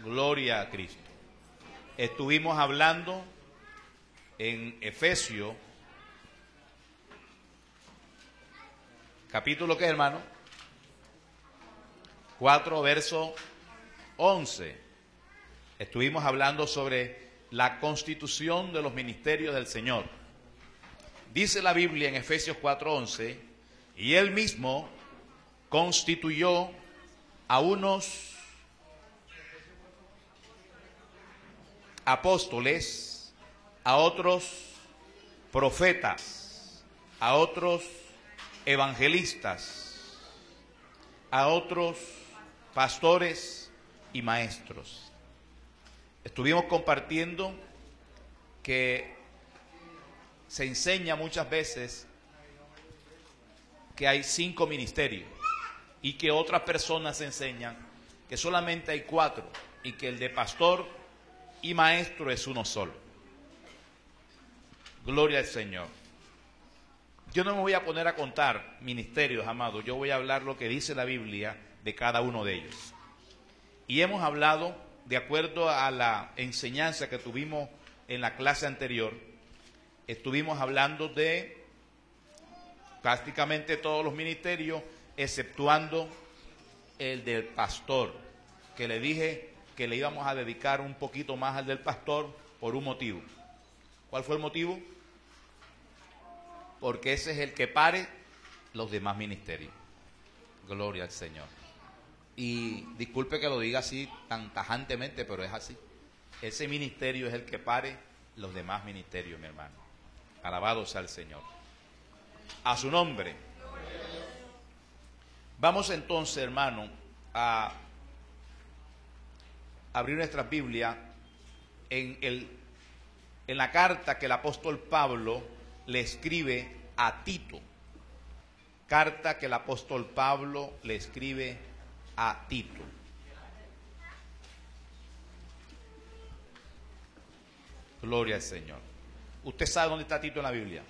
Gloria a Cristo. Estuvimos hablando en Efesios, capítulo ¿qué, hermano? 4, verso 11. Estuvimos hablando sobre la constitución de los ministerios del Señor. Dice la Biblia en Efesios 4:11, y Él mismo constituyó a unos apóstoles, a otros profetas, a otros evangelistas, a otros pastores y maestros. Estuvimos compartiendo que se enseña muchas veces que hay 5 ministerios y que otras personas enseñan que solamente hay 4 y que el de pastor y maestro es uno solo. Gloria al Señor. Yo no me voy a poner a contar ministerios, amados. Yo voy a hablar lo que dice la Biblia de cada uno de ellos. Y hemos hablado, de acuerdo a la enseñanza que tuvimos en la clase anterior, estuvimos hablando de prácticamente todos los ministerios, exceptuando el del pastor, que le dije que le íbamos a dedicar un poquito más al del pastor por un motivo. ¿Cuál fue el motivo? Porque ese es el que pare los demás ministerios. Gloria al Señor. Y disculpe que lo diga así tan tajantemente, pero es así. Ese ministerio es el que pare los demás ministerios, mi hermano. Alabado sea el Señor. A su nombre. Vamos entonces, hermano, a abrir nuestra Biblia en la carta que el apóstol Pablo le escribe a Tito. Carta que el apóstol Pablo le escribe a Tito. Gloria al Señor. ¿Usted sabe dónde está Tito en la Biblia?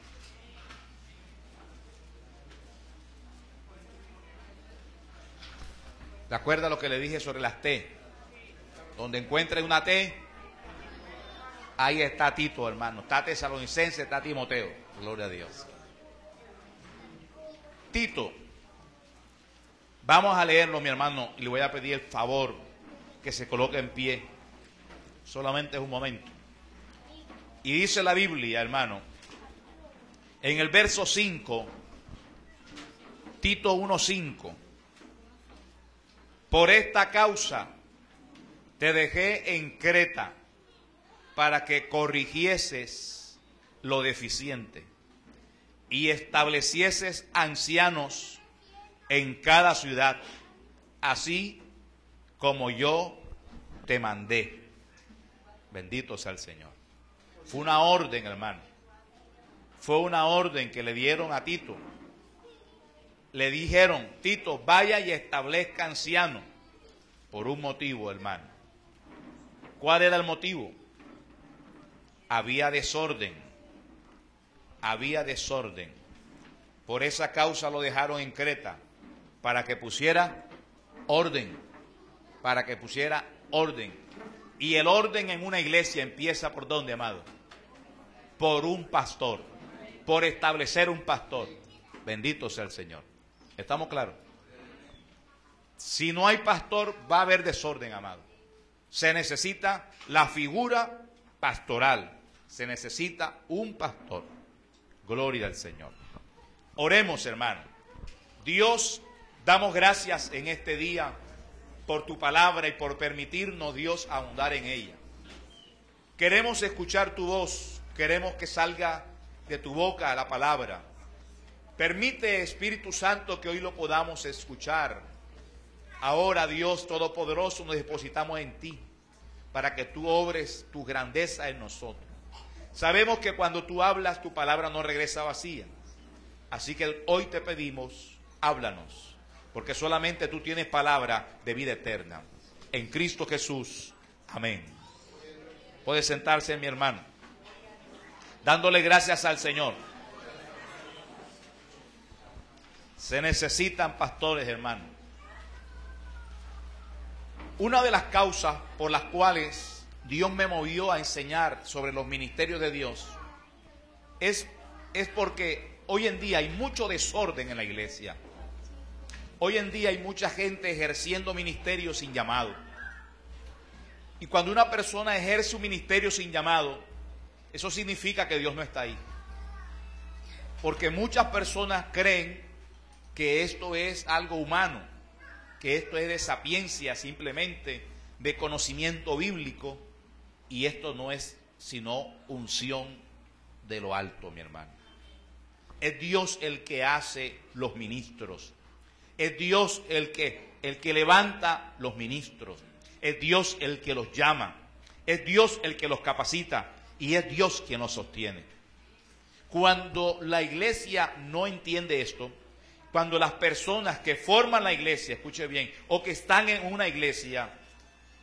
¿De acuerdo a lo que le dije sobre las T? Donde encuentre una T, ahí está Tito, hermano. Está Tesalonicense, está Timoteo. Gloria a Dios. Tito. Vamos a leerlo, mi hermano, y le voy a pedir el favor que se coloque en pie. Solamente es un momento. Y dice la Biblia, hermano, en el verso 5, Tito 1:5, por esta causa te dejé en Creta para que corrigieses lo deficiente y establecieses ancianos en cada ciudad, así como yo te mandé. Bendito sea el Señor. Fue una orden, hermano. Fue una orden que le dieron a Tito. Le dijeron, Tito, vaya y establezca ancianos. Por un motivo, hermano. ¿Cuál era el motivo? Había desorden. Había desorden. Por esa causa lo dejaron en Creta, para que pusiera orden. Para que pusiera orden. Y el orden en una iglesia empieza ¿por dónde, amado? Por un pastor. Por establecer un pastor. Bendito sea el Señor. ¿Estamos claros? Si no hay pastor, va a haber desorden, amado. Se necesita la figura pastoral. Se necesita un pastor. Gloria al Señor. Oremos, hermano. Dios, damos gracias en este día por tu palabra y por permitirnos, Dios, ahondar en ella. Queremos escuchar tu voz. Queremos que salga de tu boca la palabra. Permite, Espíritu Santo, que hoy lo podamos escuchar. Ahora, Dios Todopoderoso, nos depositamos en ti para que tú obres tu grandeza en nosotros. Sabemos que cuando tú hablas, tu palabra no regresa vacía. Así que hoy te pedimos, háblanos, porque solamente tú tienes palabra de vida eterna. En Cristo Jesús. Amén. Puede sentarse, mi hermano, dándole gracias al Señor. Se necesitan pastores, hermano. Una de las causas por las cuales Dios me movió a enseñar sobre los ministerios de Dios es porque hoy en día hay mucho desorden en la iglesia. Hoy en día hay mucha gente ejerciendo ministerios sin llamado. Y cuando una persona ejerce un ministerio sin llamado, eso significa que Dios no está ahí. Porque muchas personas creen que esto es algo humano, que esto es de sapiencia simplemente, de conocimiento bíblico, y esto no es sino unción de lo alto, mi hermano. Es Dios el que hace los ministros. Es Dios el que levanta los ministros. Es Dios el que los llama. Es Dios el que los capacita. Y es Dios quien los sostiene. Cuando la iglesia no entiende esto, cuando las personas que forman la iglesia, escuche bien, o que están en una iglesia,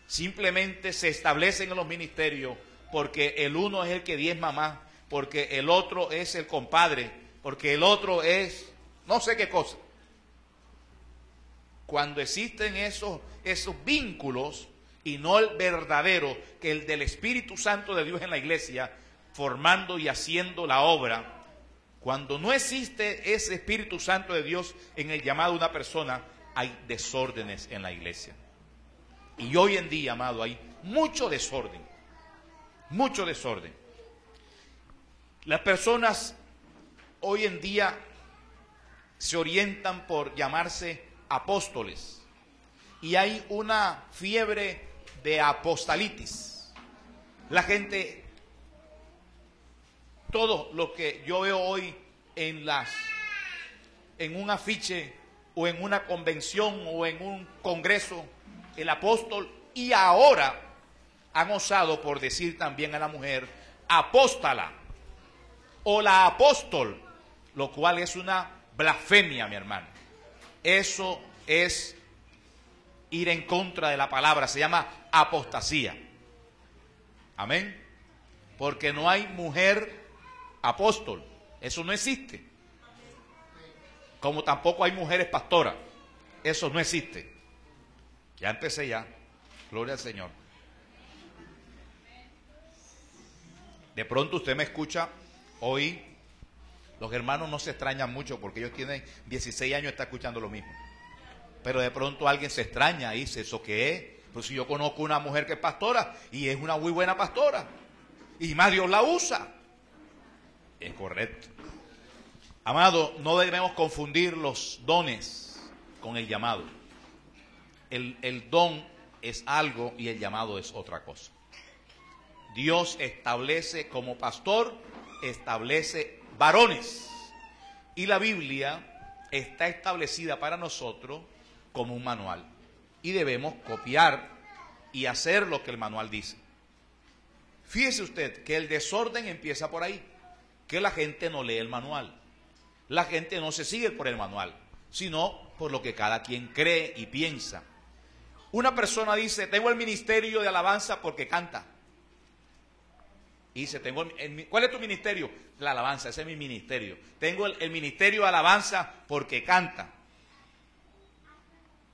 simplemente se establecen en los ministerios porque el uno es el que diezma más, porque el otro es el compadre, porque el otro es no sé qué cosa. Cuando existen esos vínculos y no el verdadero, que el del Espíritu Santo de Dios en la iglesia, formando y haciendo la obra, cuando no existe ese Espíritu Santo de Dios en el llamado de una persona, hay desórdenes en la iglesia. Y hoy en día, amado, hay mucho desorden. Mucho desorden. Las personas hoy en día se orientan por llamarse apóstoles. Y hay una fiebre de apostolitis. La gente, todo lo que yo veo hoy en un afiche o en una convención o en un congreso, el apóstol, y ahora han osado por decir también a la mujer apóstala o la apóstol, lo cual es una blasfemia, mi hermano. Eso es ir en contra de la palabra, se llama apostasía. Amén. Porque no hay mujer apóstol, eso no existe. Como tampoco hay mujeres pastoras, eso no existe. Ya empecé ya, gloria al Señor. De pronto usted me escucha hoy, los hermanos no se extrañan mucho porque ellos tienen 16 años y están escuchando lo mismo. Pero de pronto alguien se extraña y dice, ¿eso qué es? Pues si yo conozco una mujer que es pastora y es una muy buena pastora y más Dios la usa. Es correcto. Amado, no debemos confundir los dones con el llamado. El don es algo y el llamado es otra cosa. Dios establece como pastor, establece varones. Y la Biblia está establecida para nosotros como un manual. Y debemos copiar y hacer lo que el manual dice. Fíjese usted que el desorden empieza por ahí, que la gente no lee el manual. La gente no se sigue por el manual, sino por lo que cada quien cree y piensa. Una persona dice, tengo el ministerio de alabanza porque canta. Y dice, ¿cuál es tu ministerio? La alabanza, ese es mi ministerio. Tengo el ministerio de alabanza porque canta.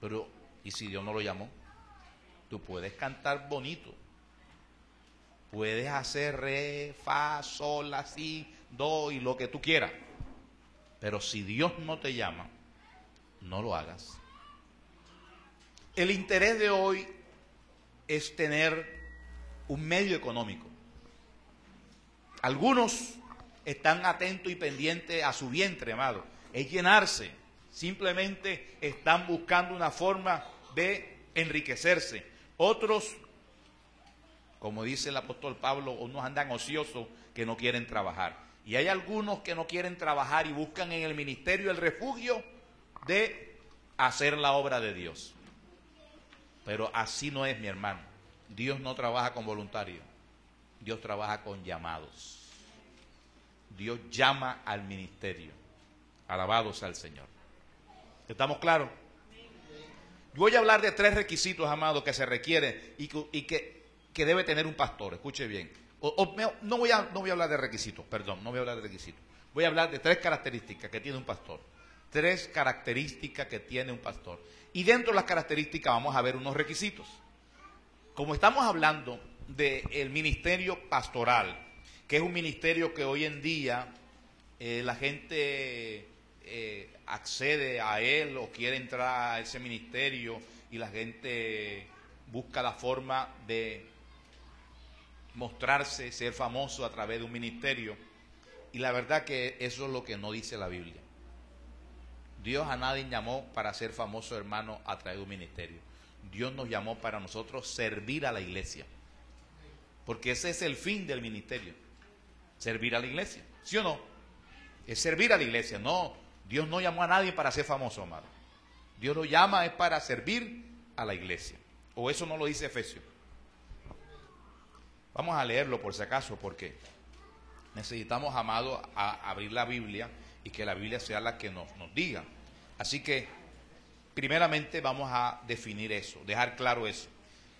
Pero, ¿y si Dios no lo llamó? Tú puedes cantar bonito. Puedes hacer re, fa, sol, la, si, do y lo que tú quieras. Pero si Dios no te llama, no lo hagas. El interés de hoy es tener un medio económico. Algunos están atentos y pendientes a su vientre, amado. Es llenarse. Simplemente están buscando una forma de enriquecerse. Otros, como dice el apóstol Pablo, unos andan ociosos que no quieren trabajar. Y hay algunos que no quieren trabajar y buscan en el ministerio el refugio de hacer la obra de Dios. Pero así no es, mi hermano. Dios no trabaja con voluntarios. Dios trabaja con llamados. Dios llama al ministerio. Alabados al Señor. ¿Estamos claros? Voy a hablar de 3 requisitos, amados, que se requieren y que debe tener un pastor. Escuche bien. No voy a hablar de requisitos, perdón, no voy a hablar de requisitos. Voy a hablar de 3 características que tiene un pastor. 3 características que tiene un pastor. Y dentro de las características vamos a ver unos requisitos. como estamos hablando del ministerio pastoral, que es un ministerio que hoy en día la gente accede a él o quiere entrar a ese ministerio y la gente busca la forma de mostrarse, ser famoso a través de un ministerio. Y la verdad que eso es lo que no dice la Biblia. Dios a nadie llamó para ser famoso, hermano, a través de un ministerio. Dios nos llamó para nosotros servir a la iglesia. Porque ese es el fin del ministerio. Servir a la iglesia. ¿Sí o no? Es servir a la iglesia. No, Dios no llamó a nadie para ser famoso, amado. Dios lo llama es para servir a la iglesia. O eso no lo dice Efesios. Vamos a leerlo por si acaso, porque necesitamos, amado, abrir la Biblia y que la Biblia sea la que nos diga. Así que, primeramente vamos a definir eso, dejar claro eso.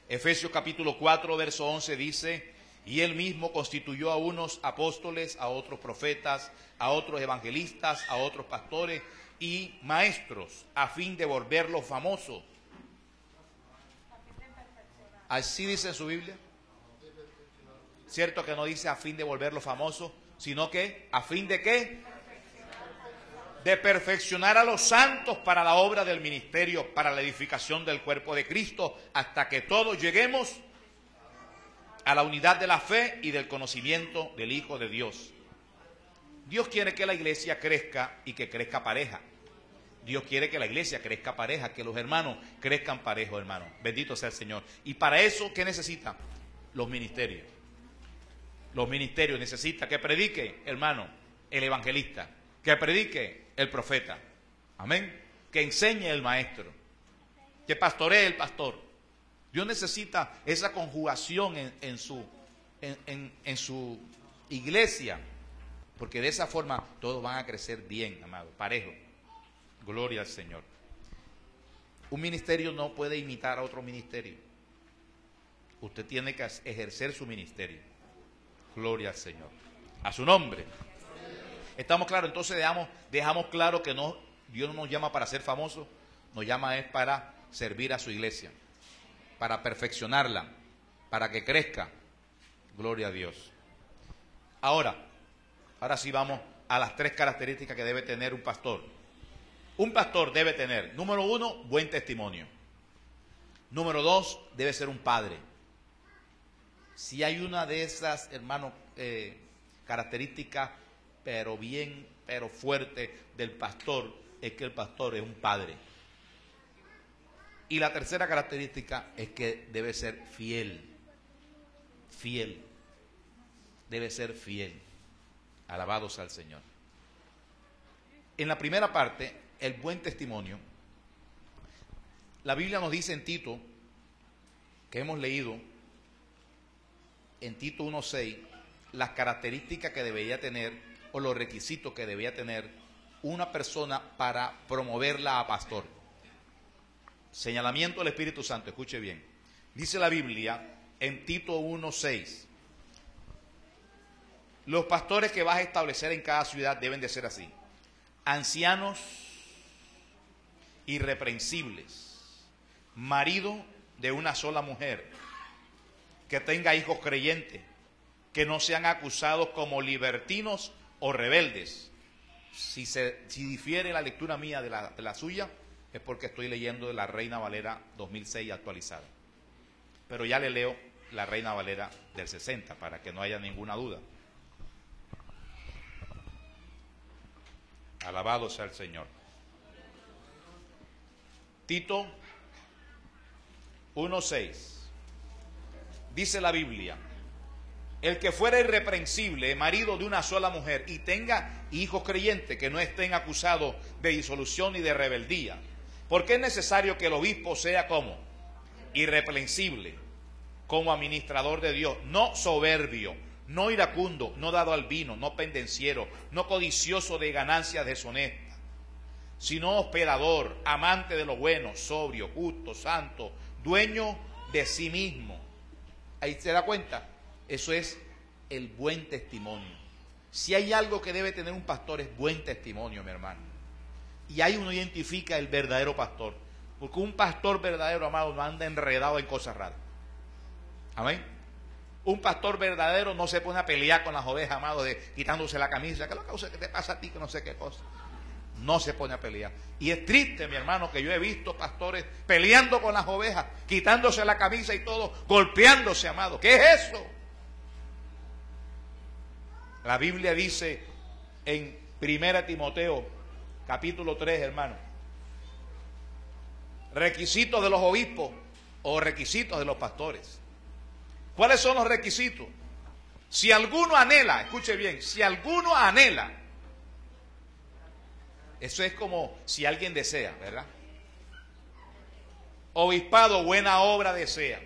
Efesios capítulo 4, verso 11 dice: y él mismo constituyó a unos apóstoles, a otros profetas, a otros evangelistas, a otros pastores y maestros, a fin de volverlos famosos. ¿Así dice en su Biblia? Cierto que no dice a fin de volverlos famosos, sino que a fin de ¿qué? De perfeccionar a los santos para la obra del ministerio, para la edificación del cuerpo de Cristo, hasta que todos lleguemos a la unidad de la fe y del conocimiento del Hijo de Dios. Dios quiere que la iglesia crezca y que crezca pareja. Dios quiere que la iglesia crezca pareja, que los hermanos crezcan parejos, hermanos. Bendito sea el Señor. Y para eso, ¿qué necesita? Los ministerios. Los ministerios necesitan que predique, hermano, el evangelista, que predique el profeta. Amén. Que enseñe el maestro, que pastoree el pastor. Dios necesita esa conjugación en su iglesia, porque de esa forma todos van a crecer bien, amado, parejo. Gloria al Señor. Un ministerio no puede imitar a otro ministerio. Usted tiene que ejercer su ministerio. Gloria al Señor. A su nombre. ¿Estamos claros? Entonces dejamos claro que Dios no nos llama para ser famosos, nos llama es para servir a su iglesia, para perfeccionarla, para que crezca. Gloria a Dios. Ahora sí vamos a las 3 características que debe tener un pastor. Un pastor debe tener, número 1, buen testimonio. Número 2, debe ser un padre. Si hay una de esas, hermanos, características, pero fuerte del pastor, es que el pastor es un padre. Y la tercera característica es que debe ser fiel. Fiel. Debe ser fiel. Alabados al Señor. En la primera parte, el buen testimonio, la Biblia nos dice en Tito, que hemos leído, en Tito 1:6, las características que debería tener o los requisitos que debería tener una persona para promoverla a pastor. Señalamiento del Espíritu Santo, escuche bien. Dice la Biblia en Tito 1:6, los pastores que vas a establecer en cada ciudad deben de ser así: ancianos irreprensibles, marido de una sola mujer, que tenga hijos creyentes, que no sean acusados como libertinos o rebeldes. Si difiere la lectura mía de la suya, es porque estoy leyendo de la Reina Valera 2006 actualizada. Pero ya le leo la Reina Valera del 60 para que no haya ninguna duda. Alabado sea el Señor. Tito 1:6. Dice la Biblia: el que fuera irreprensible, marido de una sola mujer, y tenga hijos creyentes que no estén acusados de disolución y de rebeldía. Porque es necesario que el obispo sea como irreprensible, como administrador de Dios, no soberbio, no iracundo, no dado al vino, no pendenciero, no codicioso de ganancias deshonestas, sino hospedador, amante de lo bueno, sobrio, justo, santo, dueño de sí mismo. Ahí se da cuenta. Eso es el buen testimonio. Si hay algo que debe tener un pastor es buen testimonio, mi hermano. Y ahí uno identifica el verdadero pastor. Porque un pastor verdadero, amado, no anda enredado en cosas raras. Amén. Un pastor verdadero no se pone a pelear con las ovejas, amado, de quitándose la camisa. ¿Qué es lo que te pasa a ti? Que no sé qué cosa. No se pone a pelear. Y es triste, mi hermano, que yo he visto pastores peleando con las ovejas, quitándose la camisa y todo, golpeándose, amado. ¿Qué es eso? La Biblia dice en 1 Timoteo, capítulo 3, hermano, requisitos de los obispos o requisitos de los pastores. ¿Cuáles son los requisitos? Si alguno anhela, escuche bien, si alguno anhela, eso es como si alguien desea, ¿verdad? Obispado, buena obra desea.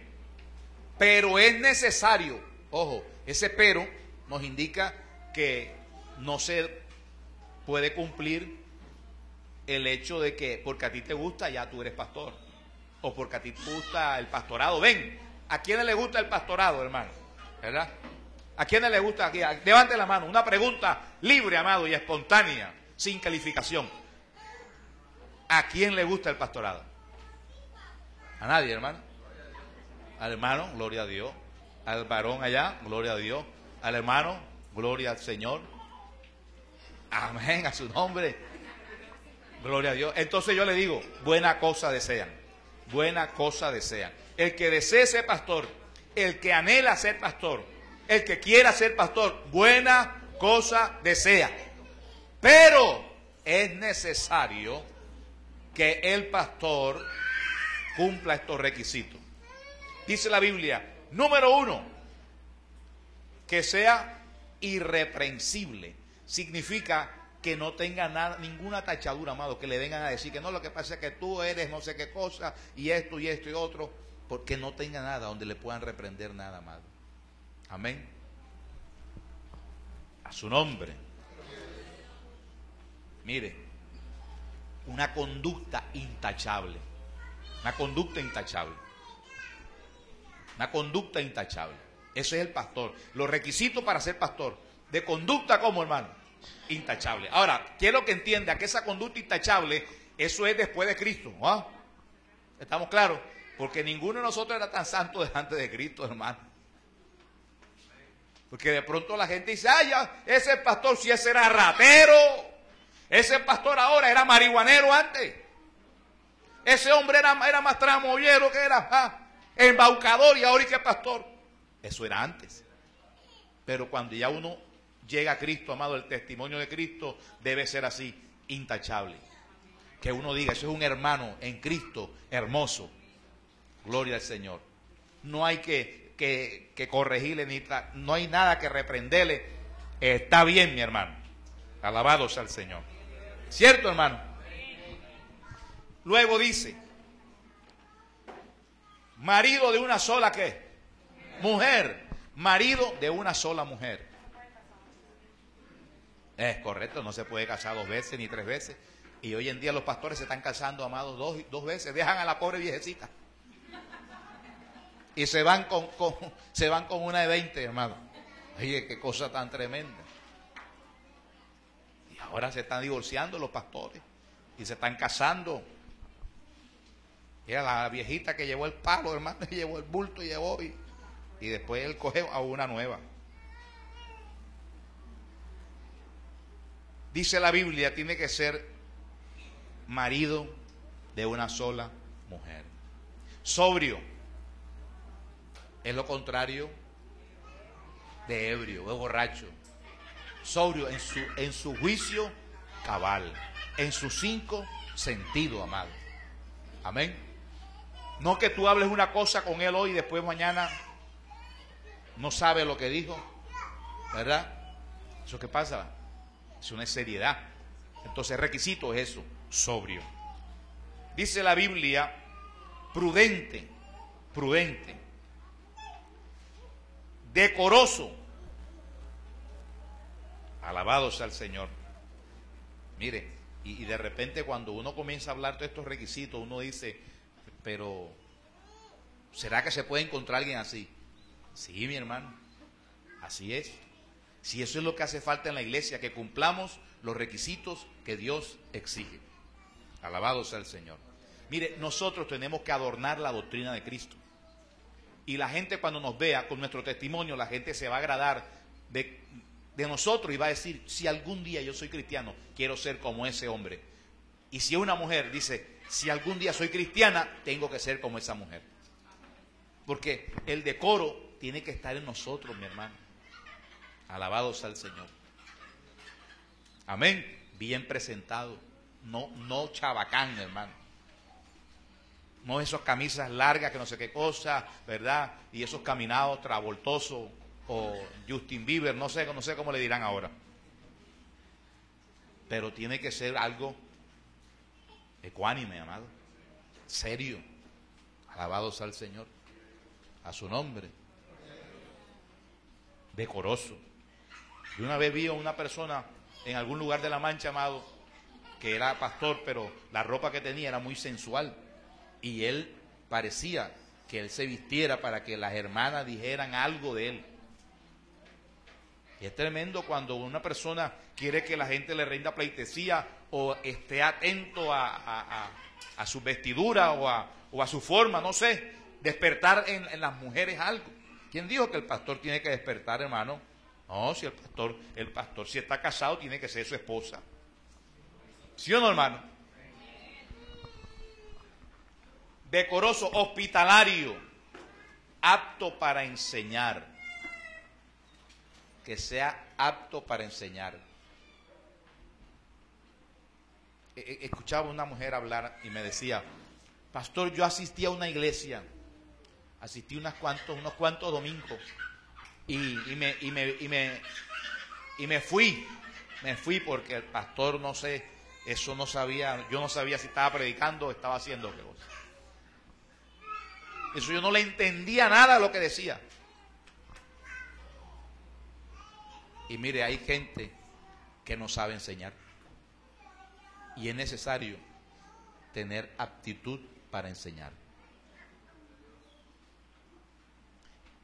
Pero es necesario, ojo, ese pero nos indica que no se puede cumplir el hecho de que porque a ti te gusta ya tú eres pastor. O porque a ti te gusta el pastorado. Ven, ¿a quiénes le gusta el pastorado, hermano? ¿Verdad? ¿A quiénes le gusta aquí? Levante la mano, una pregunta libre, amado, y espontánea, sin calificación. ¿A quién le gusta el pastorado? A nadie, hermano. Al hermano, gloria a Dios. Al varón allá, gloria a Dios. Al hermano, gloria al Señor. Amén, a su nombre. Gloria a Dios. Entonces yo le digo, buena cosa desean. Buena cosa desean. El que desee ser pastor, el que anhela ser pastor, el que quiera ser pastor, buena cosa desea. Pero es necesario que el pastor cumpla estos requisitos. Dice la Biblia, número 1, que sea irreprensible. Significa que no tenga nada, ninguna tachadura, amado, que le vengan a decir que no, lo que pasa es que tú eres no sé qué cosa, y esto y otro, porque no tenga nada donde le puedan reprender nada, amado. Amén. A su nombre. Mire, una conducta intachable. Una conducta intachable. Una conducta intachable. Ese es el pastor. Los requisitos para ser pastor. De conducta, ¿cómo, hermano? Intachable. Ahora, quiero que entienda que esa conducta intachable, eso es después de Cristo. ¿Ah? ¿Estamos claros? Porque ninguno de nosotros era tan santo delante de Cristo, hermano. Porque de pronto la gente dice, ah, ya, ese pastor si ese era ratero, ese pastor ahora era marihuanero antes. Ese hombre era más tramoyero que era embaucador y ahora ¿y qué pastor? Eso era antes. Pero cuando ya uno llega a Cristo, amado, el testimonio de Cristo debe ser así, intachable. Que uno diga, eso es un hermano en Cristo hermoso. Gloria al Señor. No hay que corregirle, no hay nada que reprenderle. Está bien, mi hermano. Alabado sea el Señor. ¿Cierto, hermano? Luego dice, marido de una sola, ¿qué? Mujer. Marido de una sola mujer. Es correcto, no se puede casar 2 veces ni 3 veces. Y hoy en día los pastores se están casando, amados, dos veces. Dejan a la pobre viejecita. Y se van con una de 20, hermano. Oye, qué cosa tan tremenda. Y ahora se están divorciando los pastores. Y se están casando. Era la viejita que llevó el palo, hermano, y llevó el bulto y llevó. Y después él coge a una nueva. Dice la Biblia, tiene que ser marido de una sola mujer. Sobrio. Es lo contrario de ebrio, de borracho. Sobrio en su juicio cabal, en sus 5 sentidos, amado. Amén. No que tú hables una cosa con él hoy y después mañana no sabe lo que dijo, ¿verdad? ¿Eso qué pasa? Es una seriedad. Entonces el requisito es eso, sobrio. Dice la Biblia, prudente, decoroso. Alabado sea el Señor. Mire, y de repente cuando uno comienza a hablar de estos requisitos, uno dice, pero ¿será que se puede encontrar alguien así? Sí, mi hermano, así es. Si eso es lo que hace falta en la iglesia, que cumplamos los requisitos que Dios exige. Alabado sea el Señor. Mire, nosotros tenemos que adornar la doctrina de Cristo. Y la gente cuando nos vea con nuestro testimonio, la gente se va a agradar de nosotros y va a decir, si algún día yo soy cristiano, quiero ser como ese hombre. Y si es una mujer, dice, si algún día soy cristiana, tengo que ser como esa mujer. Porque el decoro tiene que estar en nosotros, mi hermano. Alabado sea el Señor. Amén. Bien presentado. No chabacán, hermano. No esas camisas largas que no sé qué cosa, ¿verdad? Y esos caminados travoltosos o Justin Bieber, no sé cómo le dirán ahora. Pero tiene que ser algo ecuánime, amado. Serio. Alabado sea el Señor. A su nombre. Decoroso. Yo una vez vi a una persona en algún lugar de La Mancha, amado, que era pastor, pero la ropa que tenía era muy sensual. Y él parecía que él se vistiera para que las hermanas dijeran algo de él. Y es tremendo cuando una persona quiere que la gente le rinda pleitesía o esté atento a su vestidura o a su forma, no sé, despertar en las mujeres algo. ¿Quién dijo que el pastor tiene que despertar, hermano? No, si el pastor si está casado tiene que ser su esposa. ¿Sí o no, hermano? Decoroso, hospitalario, apto para enseñar. Que sea apto para enseñar. Escuchaba una mujer hablar y me decía, pastor, yo asistí a una iglesia, asistí unos cuantos domingos y me fui porque el pastor, no sé, eso no sabía, yo no sabía si estaba predicando o estaba haciendo qué cosa. Eso yo no le entendía nada de lo que decía. Y mire, hay gente que no sabe enseñar. Y es necesario tener aptitud para enseñar.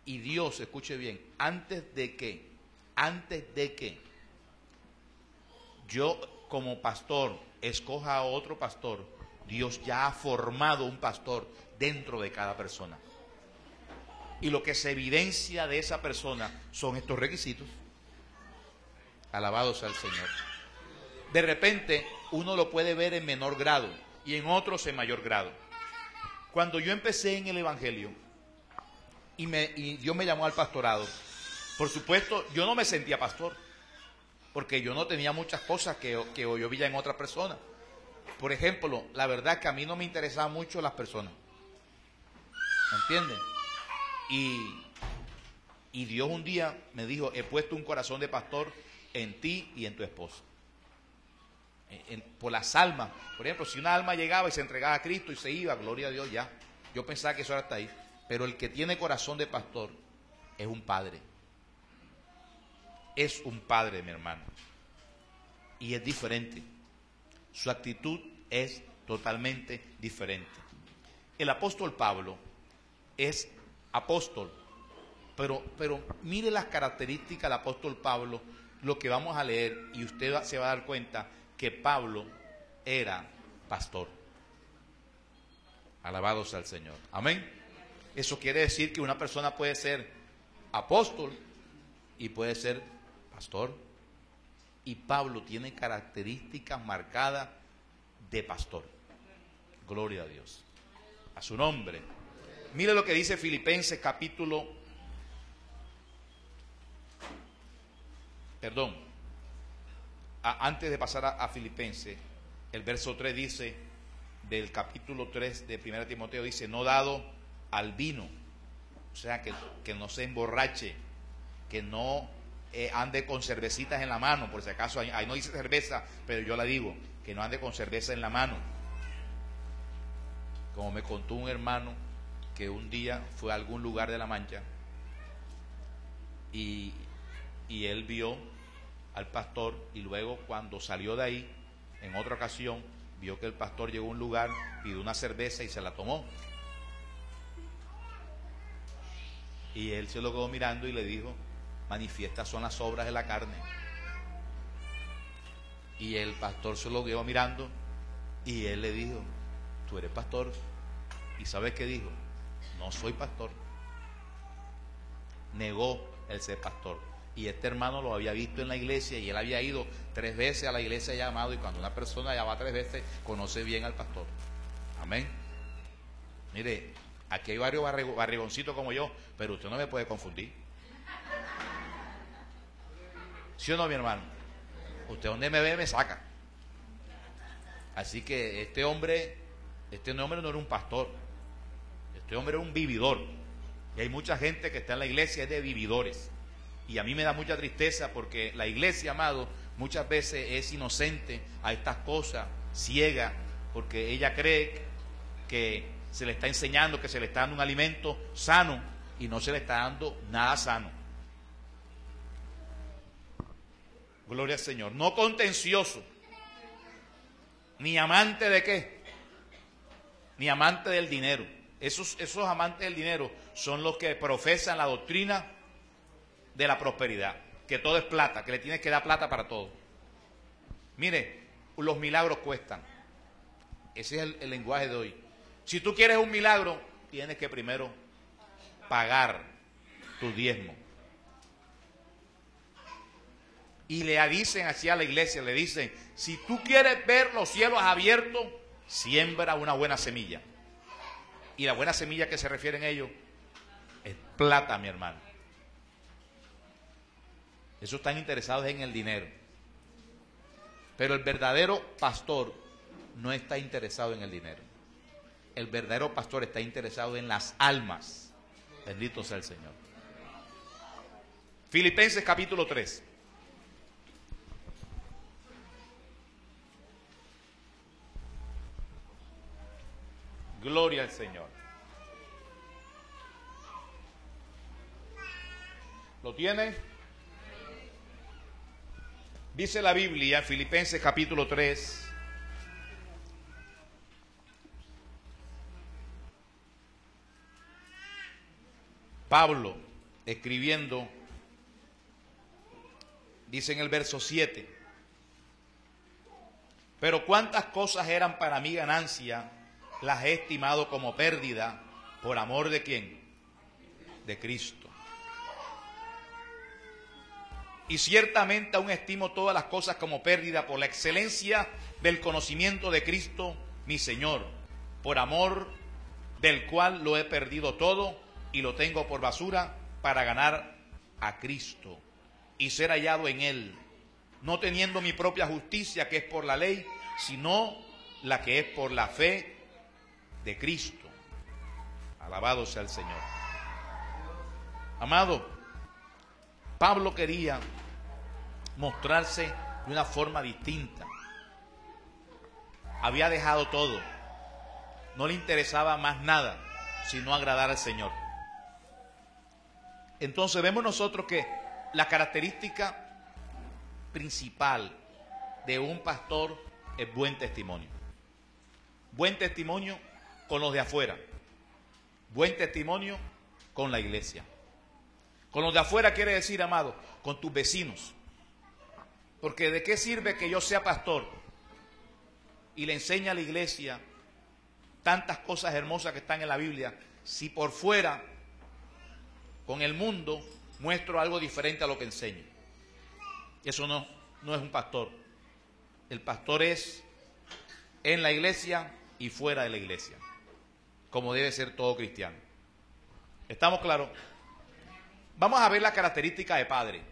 Y Dios, escuche bien, antes de que yo como pastor escoja a otro pastor, Dios ya ha formado un pastor dentro de cada persona. Y lo que se evidencia de esa persona son estos requisitos. Alabado sea el Señor. De repente uno lo puede ver en menor grado y en otros en mayor grado. Cuando yo empecé en el Evangelio y Dios me llamó al pastorado, por supuesto yo no me sentía pastor, porque yo no tenía muchas cosas que yo veía en otra persona. Por ejemplo, la verdad es que a mí no me interesaban mucho las personas. ¿Me entienden? Y Dios un día me dijo, he puesto un corazón de pastor en ti y en tu esposa. Por las almas. Por ejemplo, si una alma llegaba y se entregaba a Cristo y se iba, gloria a Dios, ya. Yo pensaba que eso era hasta ahí. Pero el que tiene corazón de pastor es un padre. Es un padre, mi hermano. Y es diferente. Su actitud es totalmente diferente. El apóstol Pablo es apóstol. Pero mire las características del apóstol Pablo, lo que vamos a leer, y usted se va a dar cuenta que Pablo era pastor. Alabado sea el Señor. Amén. Eso quiere decir que una persona puede ser apóstol y puede ser pastor. Y Pablo tiene características marcadas de pastor. Gloria a Dios. A su nombre. Mire lo que dice Filipenses antes de pasar a Filipenses, el verso 3 dice, del capítulo 3 de 1 Timoteo, dice, no dado al vino, o sea, que no se emborrache, que no ande con cervecitas en la mano, por si acaso, ahí no dice cerveza, pero yo la digo, que no ande con cerveza en la mano. Como me contó un hermano que un día fue a algún lugar de La Mancha y él vio al pastor, y luego cuando salió de ahí, en otra ocasión, vio que el pastor llegó a un lugar, pidió una cerveza y se la tomó. Y él se lo quedó mirando y le dijo, manifiestas son las obras de la carne. Y el pastor se lo quedó mirando y él le dijo, tú eres pastor. ¿Y sabes qué dijo? No soy pastor, negó el ser pastor. Y este hermano lo había visto en la iglesia y él había ido 3 veces a la iglesia ya, amado, y cuando una persona ya va 3 veces, conoce bien al pastor. Amén. Mire, aquí hay varios barrigoncitos como yo, pero usted no me puede confundir. ¿Sí o no, mi hermano? Usted donde me ve me saca. Así que este hombre no era un pastor. Este hombre era un vividor. Y hay mucha gente que está en la iglesia es de vividores. Y a mí me da mucha tristeza porque la iglesia, amado, muchas veces es inocente a estas cosas, ciega, porque ella cree que se le está enseñando, que se le está dando un alimento sano y no se le está dando nada sano. Gloria al Señor. No contencioso, ni amante de qué, ni amante del dinero. Esos amantes del dinero son los que profesan la doctrina de la prosperidad, que todo es plata, que le tienes que dar plata para todo. Mire, los milagros cuestan. Ese es el lenguaje de hoy. Si tú quieres un milagro, tienes que primero pagar tu diezmo. Y le dicen así a la iglesia, le dicen, si tú quieres ver los cielos abiertos, siembra una buena semilla. Y la buena semilla que se refieren ellos es plata, mi hermano. Esos están interesados en el dinero. Pero el verdadero pastor no está interesado en el dinero. El verdadero pastor está interesado en las almas. Bendito sea el Señor. Filipenses capítulo 3. Gloria al Señor. ¿Lo tienen? Dice la Biblia, Filipenses capítulo 3. Pablo, escribiendo, dice en el verso 7, pero cuántas cosas eran para mí ganancia, las he estimado como pérdida, por amor de ¿quién? De Cristo. Y ciertamente aún estimo todas las cosas como pérdida por la excelencia del conocimiento de Cristo, mi Señor, por amor del cual lo he perdido todo y lo tengo por basura para ganar a Cristo y ser hallado en Él, no teniendo mi propia justicia que es por la ley, sino la que es por la fe de Cristo. Alabado sea el Señor. Amado, Pablo quería mostrarse de una forma distinta. Había dejado todo. No le interesaba más nada sino agradar al Señor. Entonces vemos nosotros que la característica principal de un pastor es buen testimonio. Buen testimonio con los de afuera. Buen testimonio con la iglesia. Con los de afuera quiere decir, amado, con tus vecinos. Porque ¿de qué sirve que yo sea pastor y le enseñe a la iglesia tantas cosas hermosas que están en la Biblia si por fuera, con el mundo, muestro algo diferente a lo que enseño? Eso no es un pastor. El pastor es en la iglesia y fuera de la iglesia, como debe ser todo cristiano. ¿Estamos claros? Vamos a ver la característica de padre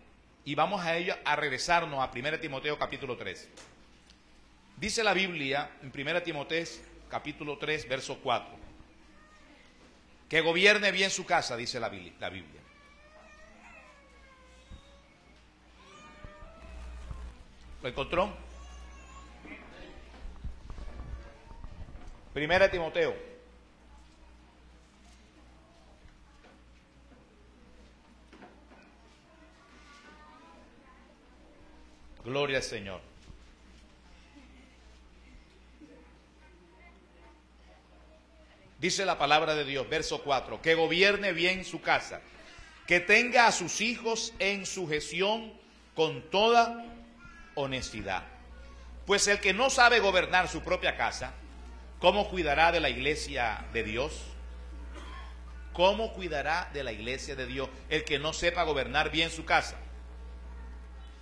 y vamos a ello a regresarnos a 1 Timoteo capítulo 3. Dice la Biblia en 1 Timoteo capítulo 3 verso 4, que gobierne bien su casa, dice la Biblia. ¿Lo encontró? 1 Timoteo Gloria al Señor. Dice la palabra de Dios, verso 4, que gobierne bien su casa, que tenga a sus hijos en sujeción con toda honestidad. Pues el que no sabe gobernar su propia casa, ¿cómo cuidará de la iglesia de Dios? ¿Cómo cuidará de la iglesia de Dios el que no sepa gobernar bien su casa?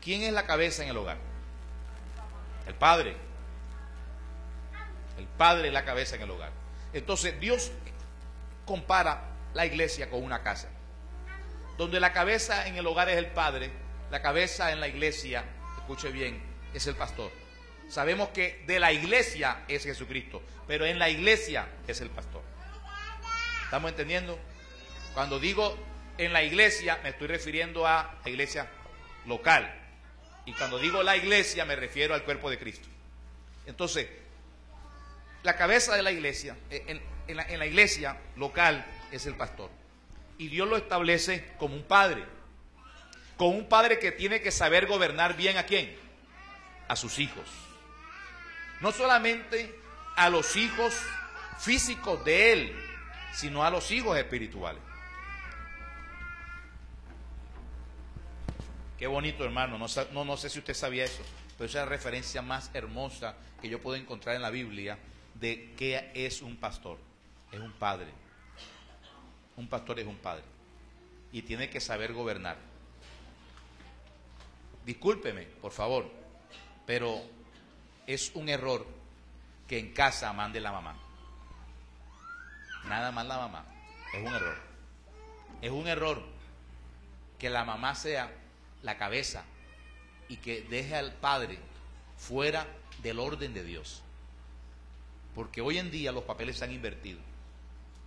¿Quién es la cabeza en el hogar? El padre. El padre es la cabeza en el hogar. Entonces Dios compara la iglesia con una casa. Donde la cabeza en el hogar es el padre, la cabeza en la iglesia, escuche bien, es el pastor. Sabemos que de la iglesia es Jesucristo, pero en la iglesia es el pastor. ¿Estamos entendiendo? Cuando digo en la iglesia, me estoy refiriendo a la iglesia local. Y cuando digo la iglesia, me refiero al cuerpo de Cristo. Entonces, la cabeza de la iglesia, en la iglesia local, es el pastor. Y Dios lo establece como un padre. Como un padre que tiene que saber gobernar bien ¿a quién? A sus hijos. No solamente a los hijos físicos de él, sino a los hijos espirituales. Qué bonito, hermano. No sé si usted sabía eso, pero esa es la referencia más hermosa que yo puedo encontrar en la Biblia de qué es un pastor. Es un padre. Un pastor es un padre. Y tiene que saber gobernar. Discúlpeme, por favor, pero es un error que en casa mande la mamá. Nada más la mamá. Es un error. Es un error que la mamá sea la cabeza y que deje al padre fuera del orden de Dios. Porque hoy en día los papeles se han invertido.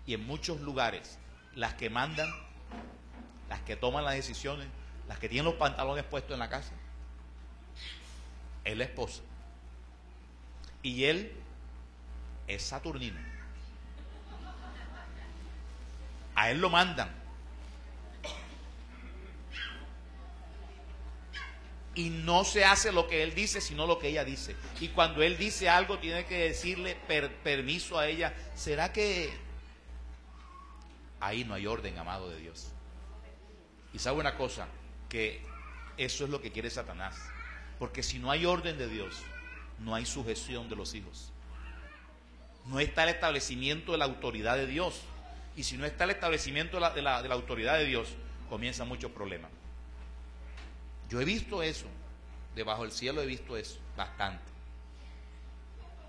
Y en muchos lugares, las que mandan, las que toman las decisiones, las que tienen los pantalones puestos en la casa, es la esposa. Y él es Saturnino. A él lo mandan. Y no se hace lo que él dice, sino lo que ella dice. Y cuando él dice algo, tiene que decirle permiso a ella. ¿Será que ahí no hay orden, amado de Dios? Y sabe una cosa, que eso es lo que quiere Satanás. Porque si no hay orden de Dios, no hay sujeción de los hijos. No está el establecimiento de la autoridad de Dios. Y si no está el establecimiento de la autoridad de Dios, comienzan muchos problemas. Yo he visto eso, debajo del cielo he visto eso, bastante.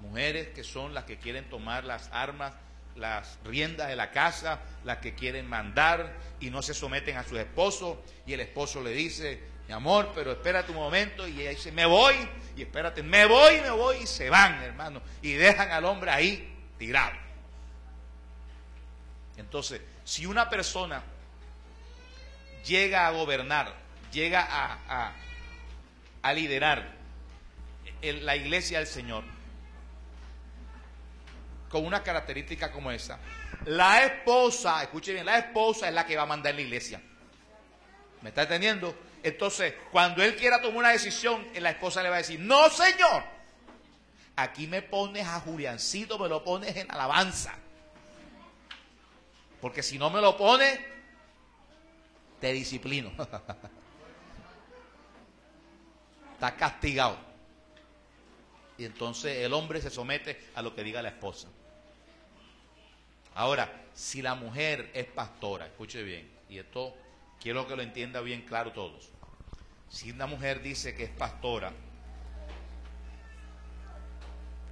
Mujeres que son las que quieren tomar las armas, las riendas de la casa, las que quieren mandar y no se someten a sus esposos, y el esposo le dice, mi amor, pero espérate un momento, y ella dice, me voy, y espérate, me voy, y se van, hermano, y dejan al hombre ahí tirado. Entonces, si una persona llega a gobernar, llega a liderar la iglesia del Señor con una característica como esa, la esposa, escuche bien, la esposa es la que va a mandar en la iglesia. ¿Me está entendiendo? Entonces, cuando él quiera tomar una decisión, la esposa le va a decir, no señor, aquí me pones a Juliancito, me lo pones en alabanza. Porque si no me lo pones, te disciplino. Está castigado. Y entonces el hombre se somete a lo que diga la esposa. Ahora, si la mujer es pastora, escuche bien, y esto quiero que lo entienda bien claro todos. Si una mujer dice que es pastora,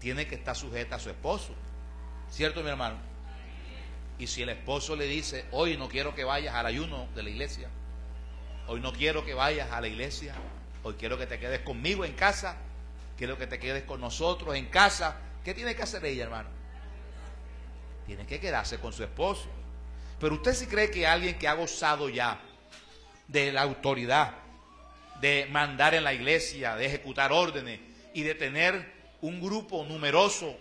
tiene que estar sujeta a su esposo. ¿Cierto, mi hermano? Y si el esposo le dice, hoy no quiero que vayas al ayuno de la iglesia, hoy no quiero que vayas a la iglesia, hoy quiero que te quedes conmigo en casa, quiero que te quedes con nosotros en casa, ¿qué tiene que hacer ella, hermano? Tiene que quedarse con su esposo. Pero usted sí cree que alguien que ha gozado ya de la autoridad, de mandar en la iglesia, de ejecutar órdenes y de tener un grupo numeroso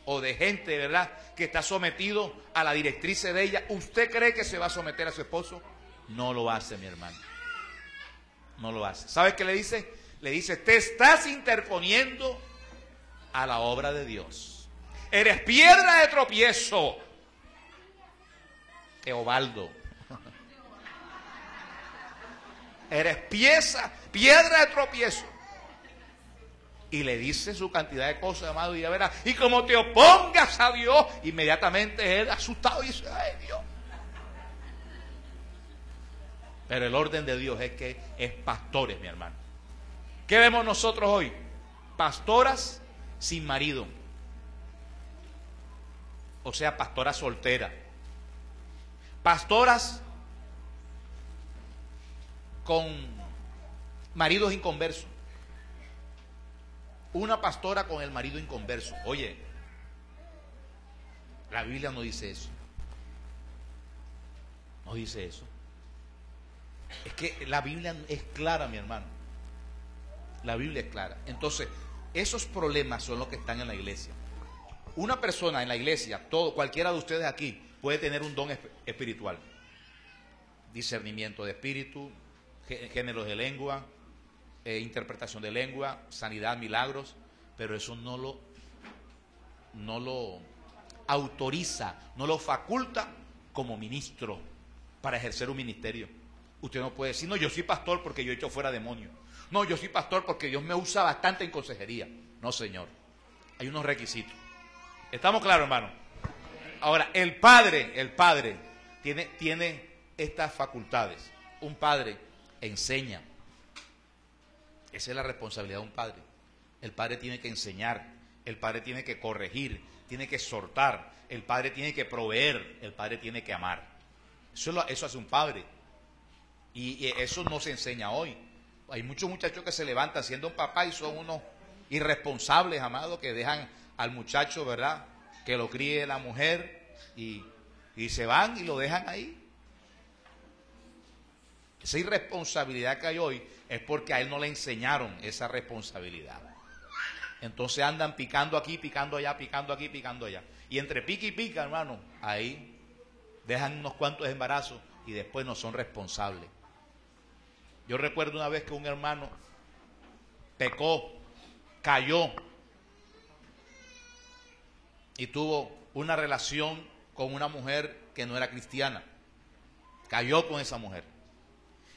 o de gente, ¿verdad?, que está sometido a la directriz de ella, ¿usted cree que se va a someter a su esposo? No lo hace, mi hermano. No lo hace. ¿Sabes qué le dice? Le dice, te estás interponiendo a la obra de Dios. Eres piedra de tropiezo. Teobaldo. Eres piedra de tropiezo. Y le dice su cantidad de cosas, amado, y ya verás. Y como te opongas a Dios, inmediatamente él asustado dice, ay Dios. Pero el orden de Dios es que es pastores, mi hermano. ¿Qué vemos nosotros hoy? Pastoras sin marido. O sea, pastoras solteras. Pastoras con maridos inconversos. Una pastora con el marido inconverso. Oye, la Biblia no dice eso. No dice eso. Es que la Biblia es clara, mi hermano. La Biblia es clara. Entonces, esos problemas son los que están en la iglesia. Una persona en la iglesia, cualquiera de ustedes aquí, puede tener un don espiritual. Discernimiento de espíritu, géneros de lengua, interpretación de lengua, sanidad, milagros, pero eso no lo autoriza, no lo faculta como ministro para ejercer un ministerio. Usted no puede decir, no, yo soy pastor porque yo he hecho fuera demonios. No, yo soy pastor porque Dios me usa bastante en consejería. No, señor. Hay unos requisitos. ¿Estamos claros, hermano? Ahora, el padre tiene estas facultades. Un padre enseña. Esa es la responsabilidad de un padre. El padre tiene que enseñar. El padre tiene que corregir. Tiene que exhortar. El padre tiene que proveer. El padre tiene que amar. Eso hace un padre. Y eso no se enseña hoy. Hay muchos muchachos que se levantan siendo un papá y son unos irresponsables, amados, que dejan al muchacho, ¿verdad?, que lo críe la mujer y se van y lo dejan ahí. Esa irresponsabilidad que hay hoy es porque a él no le enseñaron esa responsabilidad. Entonces andan picando aquí, picando allá, picando aquí, picando allá. Y entre pica y pica, hermano, ahí dejan unos cuantos embarazos y después no son responsables. Yo recuerdo una vez que un hermano pecó, cayó y tuvo una relación con una mujer que no era cristiana. Cayó con esa mujer.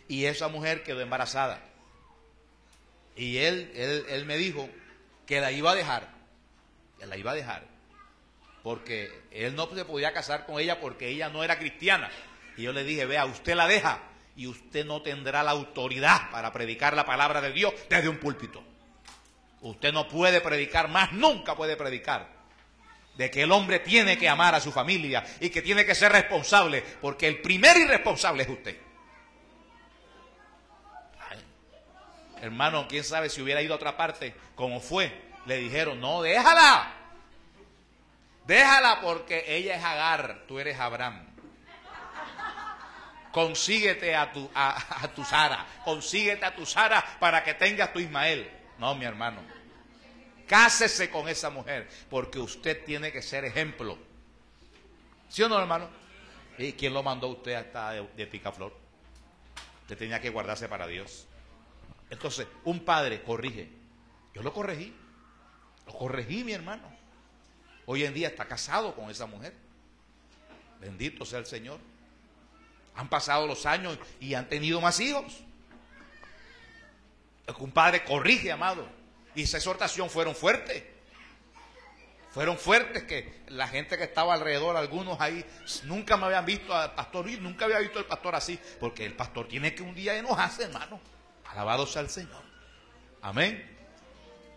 Y esa mujer quedó embarazada. Y él me dijo que la iba a dejar. Que la iba a dejar. Porque él no se podía casar con ella porque ella no era cristiana. Y yo le dije, vea, usted la deja y usted no tendrá la autoridad para predicar la palabra de Dios desde un púlpito. Usted no puede predicar, más nunca puede predicar, de que el hombre tiene que amar a su familia y que tiene que ser responsable, porque el primer irresponsable es usted. Ay, hermano, quién sabe si hubiera ido a otra parte, como fue, le dijeron, no, déjala. Déjala porque ella es Agar, tú eres Abraham. Consíguete a tu Sara, consíguete a tu Sara para que tengas tu Ismael. No, mi hermano, cásese con esa mujer, porque usted tiene que ser ejemplo. ¿Sí o no, hermano? ¿Y quién lo mandó a usted hasta de picaflor? Usted tenía que guardarse para Dios. Entonces, un padre corrige. Yo lo corregí, mi hermano. Hoy en día está casado con esa mujer. Bendito sea el Señor. Han pasado los años y han tenido más hijos. Un padre corrige, amado. Y esa exhortación fueron fuertes. Fueron fuertes que la gente que estaba alrededor, algunos ahí, nunca me habían visto al pastor, nunca había visto al pastor así. Porque el pastor tiene que un día enojarse, hermano. Alabado sea el Señor. Amén.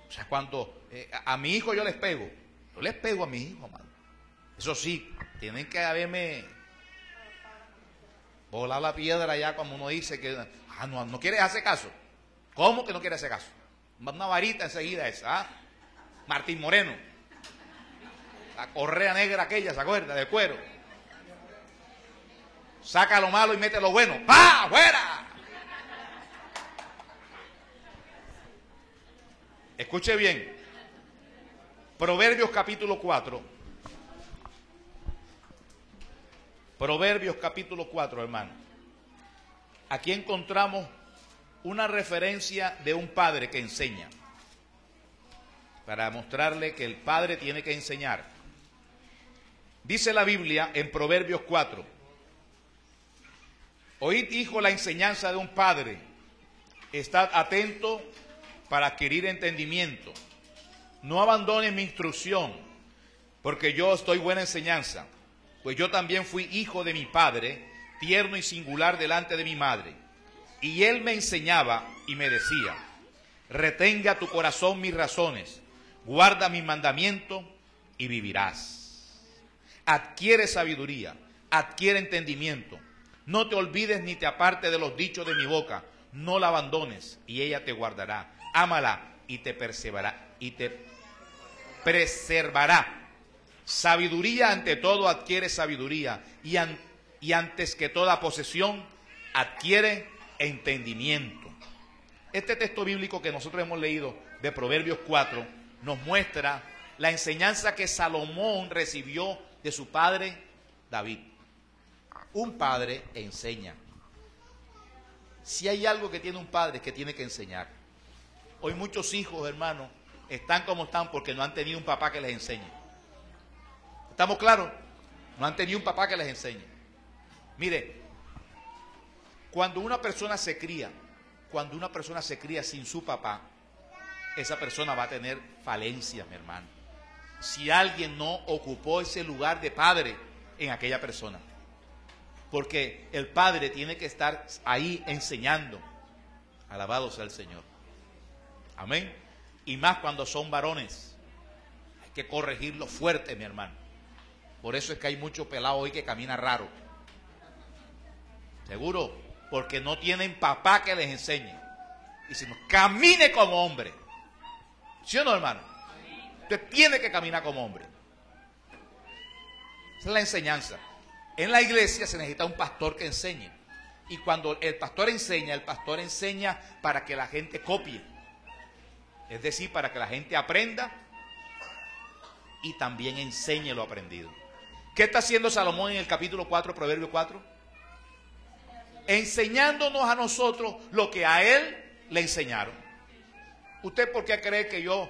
O sea, cuando a mi hijo yo les pego a mi hijo, hermano. Eso sí, tienen que haberme volar la piedra ya, como uno dice que no quieres hacer caso. ¿Cómo que no quieres hacer caso? Una varita enseguida esa, Martín Moreno, la correa negra aquella, ¿se acuerda? De cuero. Saca lo malo y mete lo bueno. ¡Pa! ¡Fuera! Escuche bien. Proverbios capítulo 4. Proverbios capítulo 4, hermano. Aquí encontramos una referencia de un padre que enseña, para mostrarle que el padre tiene que enseñar. Dice la Biblia en Proverbios 4: oíd, hijo, la enseñanza de un padre, estad atento para adquirir entendimiento. No abandones mi instrucción, porque yo os doy buena enseñanza. Pues yo también fui hijo de mi padre, tierno y singular delante de mi madre. Y él me enseñaba y me decía: retenga tu corazón mis razones, guarda mis mandamientos y vivirás. Adquiere sabiduría, adquiere entendimiento. No te olvides ni te apartes de los dichos de mi boca. No la abandones y ella te guardará. Ámala y te preservará. Sabiduría ante todo adquiere sabiduría y antes que toda posesión adquiere entendimiento. Este texto bíblico que nosotros hemos leído de Proverbios 4 nos muestra la enseñanza que Salomón recibió de su padre David. Un padre enseña. Si hay algo que tiene un padre es que tiene que enseñar. Hoy muchos hijos, hermanos, están como están porque no han tenido un papá que les enseñe. ¿Estamos claros? No han tenido un papá que les enseñe. Mire, cuando una persona se cría sin su papá, esa persona va a tener falencias, mi hermano. Si alguien no ocupó ese lugar de padre en aquella persona. Porque el padre tiene que estar ahí enseñando. Alabado sea el Señor. Amén. Y más cuando son varones. Hay que corregirlo fuerte, mi hermano. Por eso es que hay mucho pelado hoy que camina raro. Seguro, porque no tienen papá que les enseñe. Y si no, camine como hombre. ¿Sí o no, hermano? Usted tiene que caminar como hombre. Esa es la enseñanza. En la iglesia se necesita un pastor que enseñe. Y cuando el pastor enseña para que la gente copie. Es decir, para que la gente aprenda y también enseñe lo aprendido. ¿Qué está haciendo Salomón en el capítulo 4, Proverbio 4? Enseñándonos a nosotros lo que a él le enseñaron. ¿Usted por qué cree que yo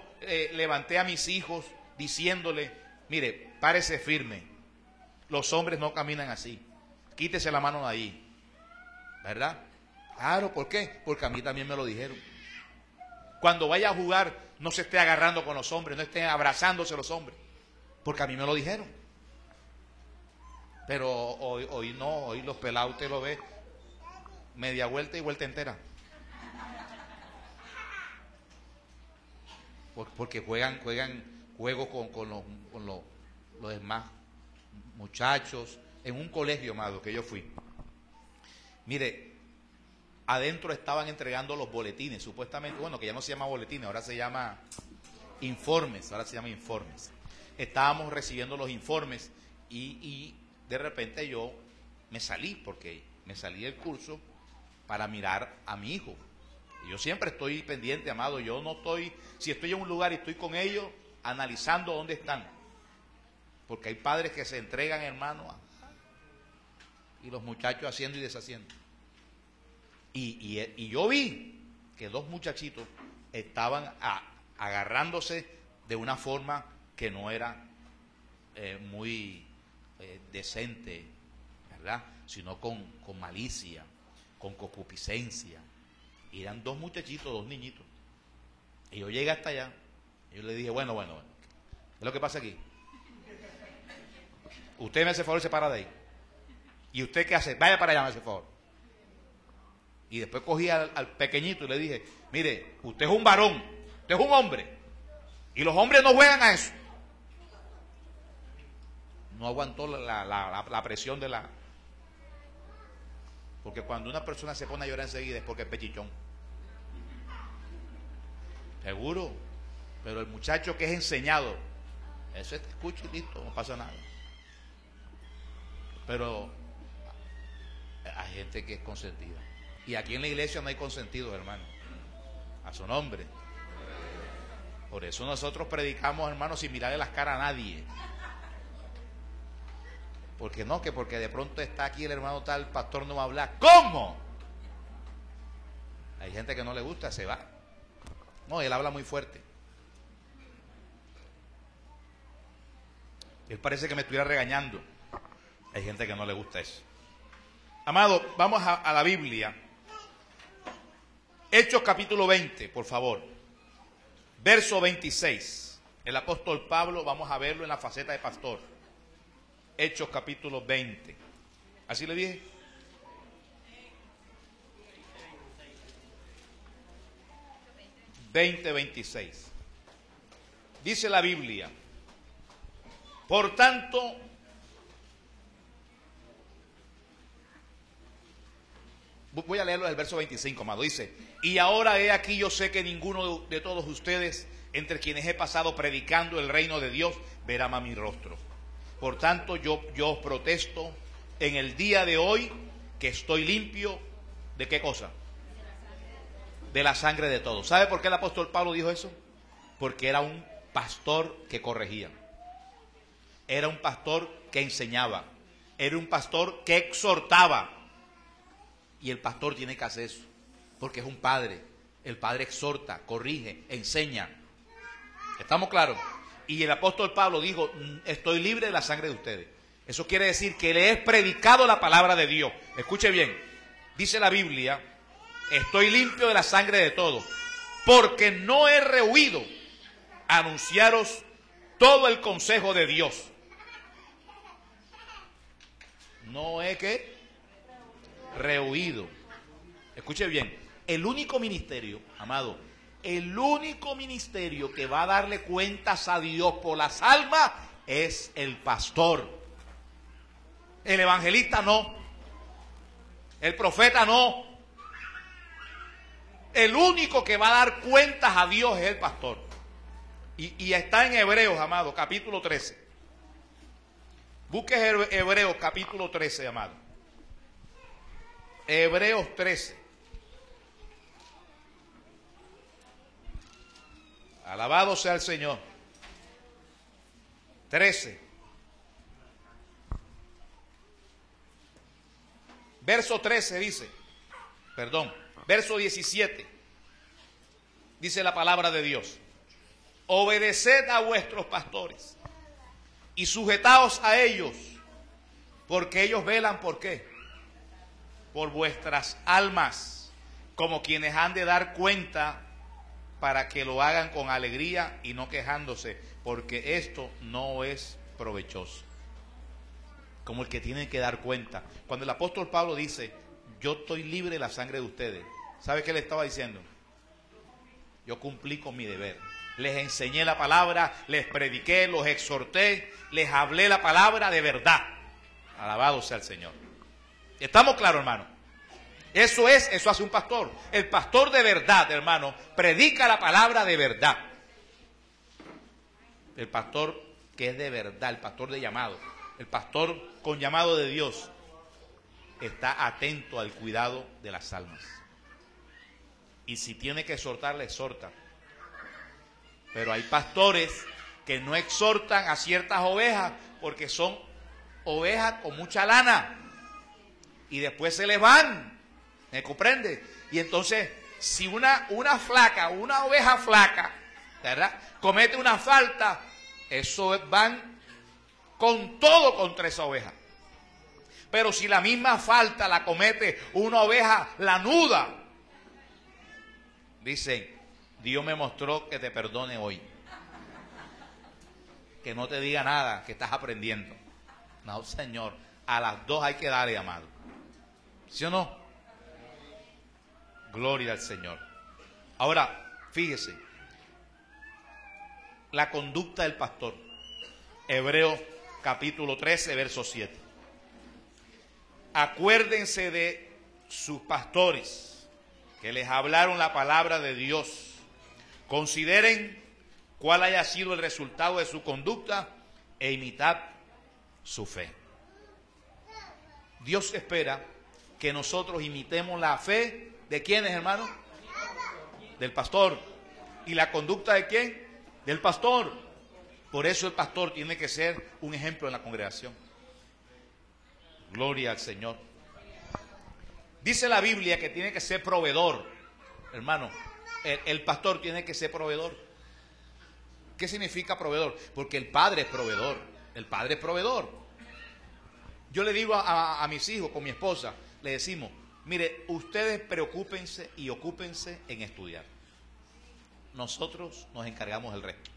levanté a mis hijos diciéndole: mire, párese firme, los hombres no caminan así, quítese la mano de ahí? ¿Verdad? Claro, ¿por qué? Porque a mí también me lo dijeron. Cuando vaya a jugar, no se esté agarrando con los hombres, no esté abrazándose los hombres, porque a mí me lo dijeron. Pero hoy no, hoy los pelados usted lo ve media vuelta y vuelta entera. Porque juegan juegos con los demás muchachos en un colegio, amado, que yo fui. Mire, adentro estaban entregando los boletines, supuestamente, bueno, que ya no se llama boletines, ahora se llama informes, Estábamos recibiendo los informes y de repente yo me salí del curso para mirar a mi hijo. Yo siempre estoy pendiente, amado. Yo no estoy, si estoy en un lugar y estoy con ellos, analizando dónde están. Porque hay padres que se entregan, hermano, y los muchachos haciendo y deshaciendo. Y yo vi que dos muchachitos estaban agarrándose de una forma que no era muy decente, ¿verdad? Sino con malicia, con concupiscencia. Y eran dos muchachitos, dos niñitos. Y yo llegué hasta allá. Y yo le dije, bueno, ¿qué es lo que pasa aquí? Usted me hace favor y se para de ahí. ¿Y usted qué hace? Vaya para allá, me hace favor. Y después cogí al pequeñito y le dije, mire, usted es un varón, usted es un hombre. Y los hombres no juegan a eso. No aguantó la presión de la... Porque cuando una persona se pone a llorar enseguida es porque es pechichón. Seguro. Pero el muchacho que es enseñado, eso te escucha y listo, no pasa nada. Pero hay gente que es consentida. Y aquí en la iglesia no hay consentidos, hermano. A su nombre. Por eso nosotros predicamos, hermano, sin mirarle las caras a nadie. Porque no, que porque de pronto está aquí el hermano tal, el pastor no va a hablar. ¿Cómo? Hay gente que no le gusta, se va. No, él habla muy fuerte. Él parece que me estuviera regañando. Hay gente que no le gusta eso. Amado, vamos a la Biblia. Hechos capítulo 20, por favor. Verso 26. El apóstol Pablo, vamos a verlo en la faceta de pastor. Hechos capítulo 20. ¿Así le dije? 20:26. Dice la Biblia: por tanto, voy a leerlo del verso 25, amado. Dice: y ahora he aquí, yo sé que ninguno de todos ustedes, entre quienes he pasado predicando el reino de Dios, verá más mi rostro. Por tanto, yo os protesto en el día de hoy que estoy limpio. ¿De qué cosa? De la sangre de todos. ¿Sabe por qué el apóstol Pablo dijo eso? Porque era un pastor que corregía. Era un pastor que enseñaba. Era un pastor que exhortaba. Y el pastor tiene que hacer eso, porque es un padre. El padre exhorta, corrige, enseña. ¿Estamos claros? Y el apóstol Pablo dijo: estoy libre de la sangre de ustedes. Eso quiere decir que le he predicado la palabra de Dios. Escuche bien, dice la Biblia: estoy limpio de la sangre de todos, porque no he rehuido anunciaros todo el consejo de Dios. No he que rehuido. Escuche bien, el único ministerio, amado, el único ministerio que va a darle cuentas a Dios por las almas es el pastor. El evangelista no. El profeta no. El único que va a dar cuentas a Dios es el pastor. Y está en Hebreos, amado, capítulo 13. Busque Hebreos capítulo 13, amado. Hebreos 13. Alabado sea el Señor. 13. Verso 13 dice, verso 17. Dice la palabra de Dios: obedeced a vuestros pastores y sujetaos a ellos, porque ellos velan, ¿por qué? Por vuestras almas, como quienes han de dar cuenta, para que lo hagan con alegría y no quejándose, porque esto no es provechoso. Como el que tiene que dar cuenta. Cuando el apóstol Pablo dice: yo estoy libre de la sangre de ustedes, ¿sabe qué le estaba diciendo? Yo cumplí con mi deber. Les enseñé la palabra, les prediqué, los exhorté, les hablé la palabra de verdad. Alabado sea el Señor. ¿Estamos claros, hermano? Eso hace un pastor. El pastor de verdad, hermano, predica la palabra de verdad. El pastor que es de verdad, el pastor de llamado, el pastor con llamado de Dios, está atento al cuidado de las almas. Y si tiene que exhortar, le exhorta. Pero hay pastores que no exhortan a ciertas ovejas porque son ovejas con mucha lana. Y después se les van. ¿Me comprende? Y entonces, si una oveja flaca, ¿verdad?, comete una falta, eso van con todo contra esa oveja. Pero si la misma falta la comete una oveja lanuda, dicen: Dios me mostró que te perdone hoy. Que no te diga nada, que estás aprendiendo. No, Señor, a las dos hay que darle, amado. ¿Sí o no? Gloria al Señor. Ahora, fíjese, la conducta del pastor. Hebreos capítulo 13, verso 7. Acuérdense de sus pastores que les hablaron la palabra de Dios. Consideren cuál haya sido el resultado de su conducta e imitad su fe. Dios espera que nosotros imitemos la fe ¿de quiénes, hermano? Del pastor. ¿Y la conducta de quién? Del pastor. Por eso el pastor tiene que ser un ejemplo en la congregación. Gloria al Señor. Dice la Biblia que tiene que ser proveedor. Hermano, el pastor tiene que ser proveedor. ¿Qué significa proveedor? Porque el padre es proveedor. El padre es proveedor. Yo le digo a mis hijos, con mi esposa, le decimos: mire, ustedes preocúpense y ocúpense en estudiar. Nosotros nos encargamos del resto.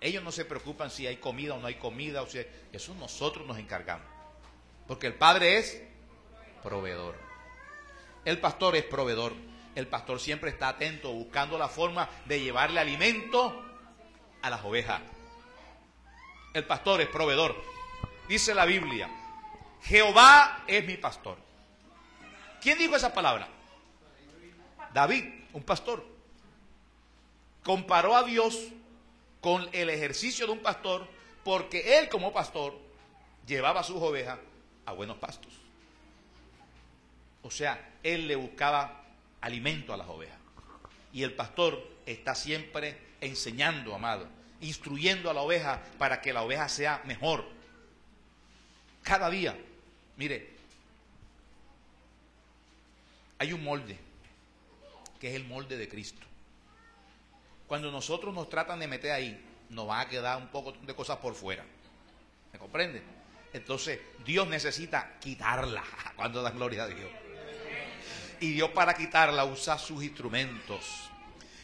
Ellos no se preocupan si hay comida o no hay comida, o sea, eso nosotros nos encargamos. Porque el padre es proveedor. El pastor es proveedor. el pastor siempre está atento, buscando la forma de llevarle alimento a las ovejas. El pastor es proveedor. Dice la Biblia, Jehová es mi pastor. ¿Quién dijo esa palabra? David, un pastor. Comparó a Dios con el ejercicio de un pastor, porque él como pastor llevaba a sus ovejas a buenos pastos. O sea, él le buscaba alimento a las ovejas. Y el pastor está siempre enseñando, amado, instruyendo a la oveja para que la oveja sea mejor. Cada día, mire, hay un molde, que es el molde de Cristo. Cuando nosotros nos tratan de meter ahí, nos va a quedar un poco de cosas por fuera. ¿Me comprende? Entonces, Dios necesita quitarla. Cuando da gloria a Dios. Y Dios, para quitarla, usa sus instrumentos.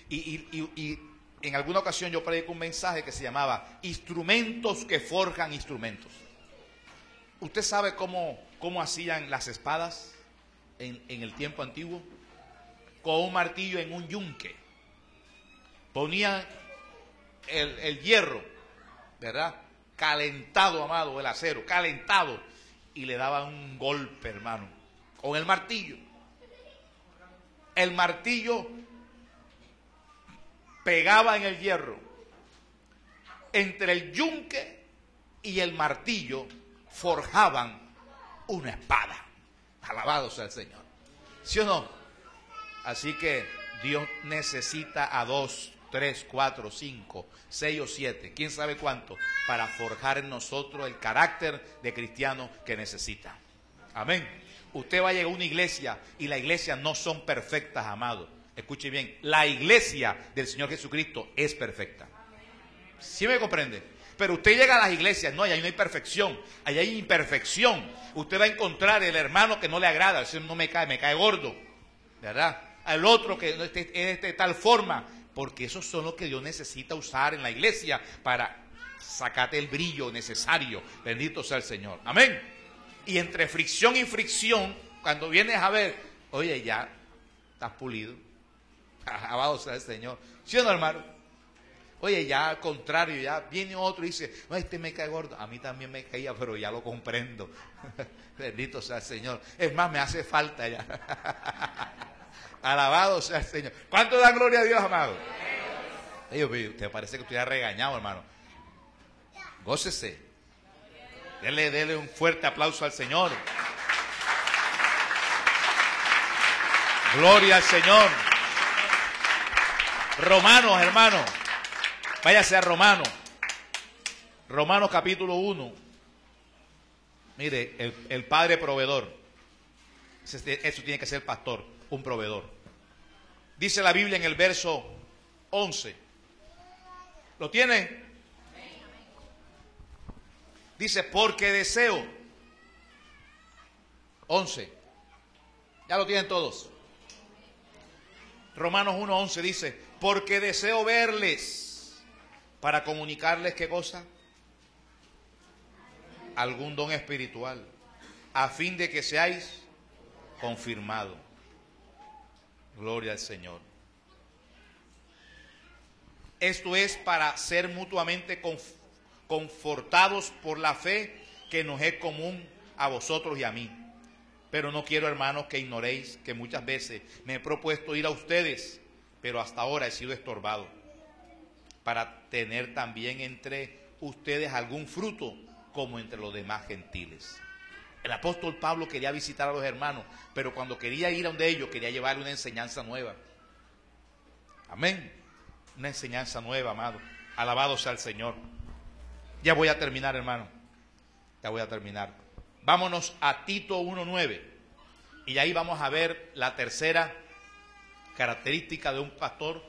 Y en alguna ocasión yo predico un mensaje que se llamaba Instrumentos que forjan instrumentos. ¿Usted sabe cómo hacían las espadas en el tiempo antiguo? Con un martillo en un yunque. Ponían el hierro, ¿verdad? Calentado, amado, el acero, calentado. Y le daban un golpe, hermano, con el martillo. El martillo pegaba en el hierro. Entre el yunque y el martillo forjaban una espada. Alabado sea el Señor. ¿Sí o no? Así que Dios necesita a 2, 3, 4, 5, 6 o 7, quién sabe cuánto, para forjar en nosotros el carácter de cristiano que necesita. Amén. Usted va a llegar a una iglesia y las iglesias no son perfectas, amado. Escuche bien, la iglesia del Señor Jesucristo es perfecta. ¿Sí me comprende? Pero usted llega a las iglesias, no, ahí no hay perfección, ahí hay imperfección. Usted va a encontrar el hermano que no le agrada, ese no me cae gordo, ¿verdad? Al otro que es de tal forma, porque esos son los que Dios necesita usar en la iglesia para sacarte el brillo necesario. Bendito sea el Señor. Amén. Y entre fricción y fricción, cuando vienes a ver, oye, ya estás pulido. Alabado sea el Señor. ¿Sí o no, hermano? Oye, ya al contrario, ya viene otro y dice, no, este me cae gordo. A mí también me caía, pero ya lo comprendo. Bendito sea el Señor. Es más, me hace falta ya. Alabado sea el Señor. ¿Cuánto da gloria a Dios, amado? Usted parece que estuviera regañado, hermano. Gócese. Dele un fuerte aplauso al Señor. Gloria al Señor. Romanos, hermano. Váyase a Romanos. Romanos capítulo 1. Mire, el padre proveedor. Eso tiene que ser pastor, un proveedor. Dice la Biblia en el verso 11. ¿Lo tiene? Dice, porque deseo. 11. Ya lo tienen todos. Romanos 1:11 dice, porque deseo verles para comunicarles qué cosa, algún don espiritual, a fin de que seáis confirmados. Gloria al Señor. Esto es para ser mutuamente confortados por la fe que nos es común a vosotros y a mí. Pero no quiero, hermanos, que ignoréis que muchas veces me he propuesto ir a ustedes, pero hasta ahora he sido estorbado, para tener también entre ustedes algún fruto como entre los demás gentiles. El apóstol Pablo quería visitar a los hermanos, pero cuando quería ir a donde ellos, quería llevarle una enseñanza nueva. Amén. Una enseñanza nueva, amado. Alabado sea el Señor. Ya voy a terminar, hermano. Ya voy a terminar. Vámonos a Tito 1:9. Y ahí vamos a ver la tercera característica de un pastor,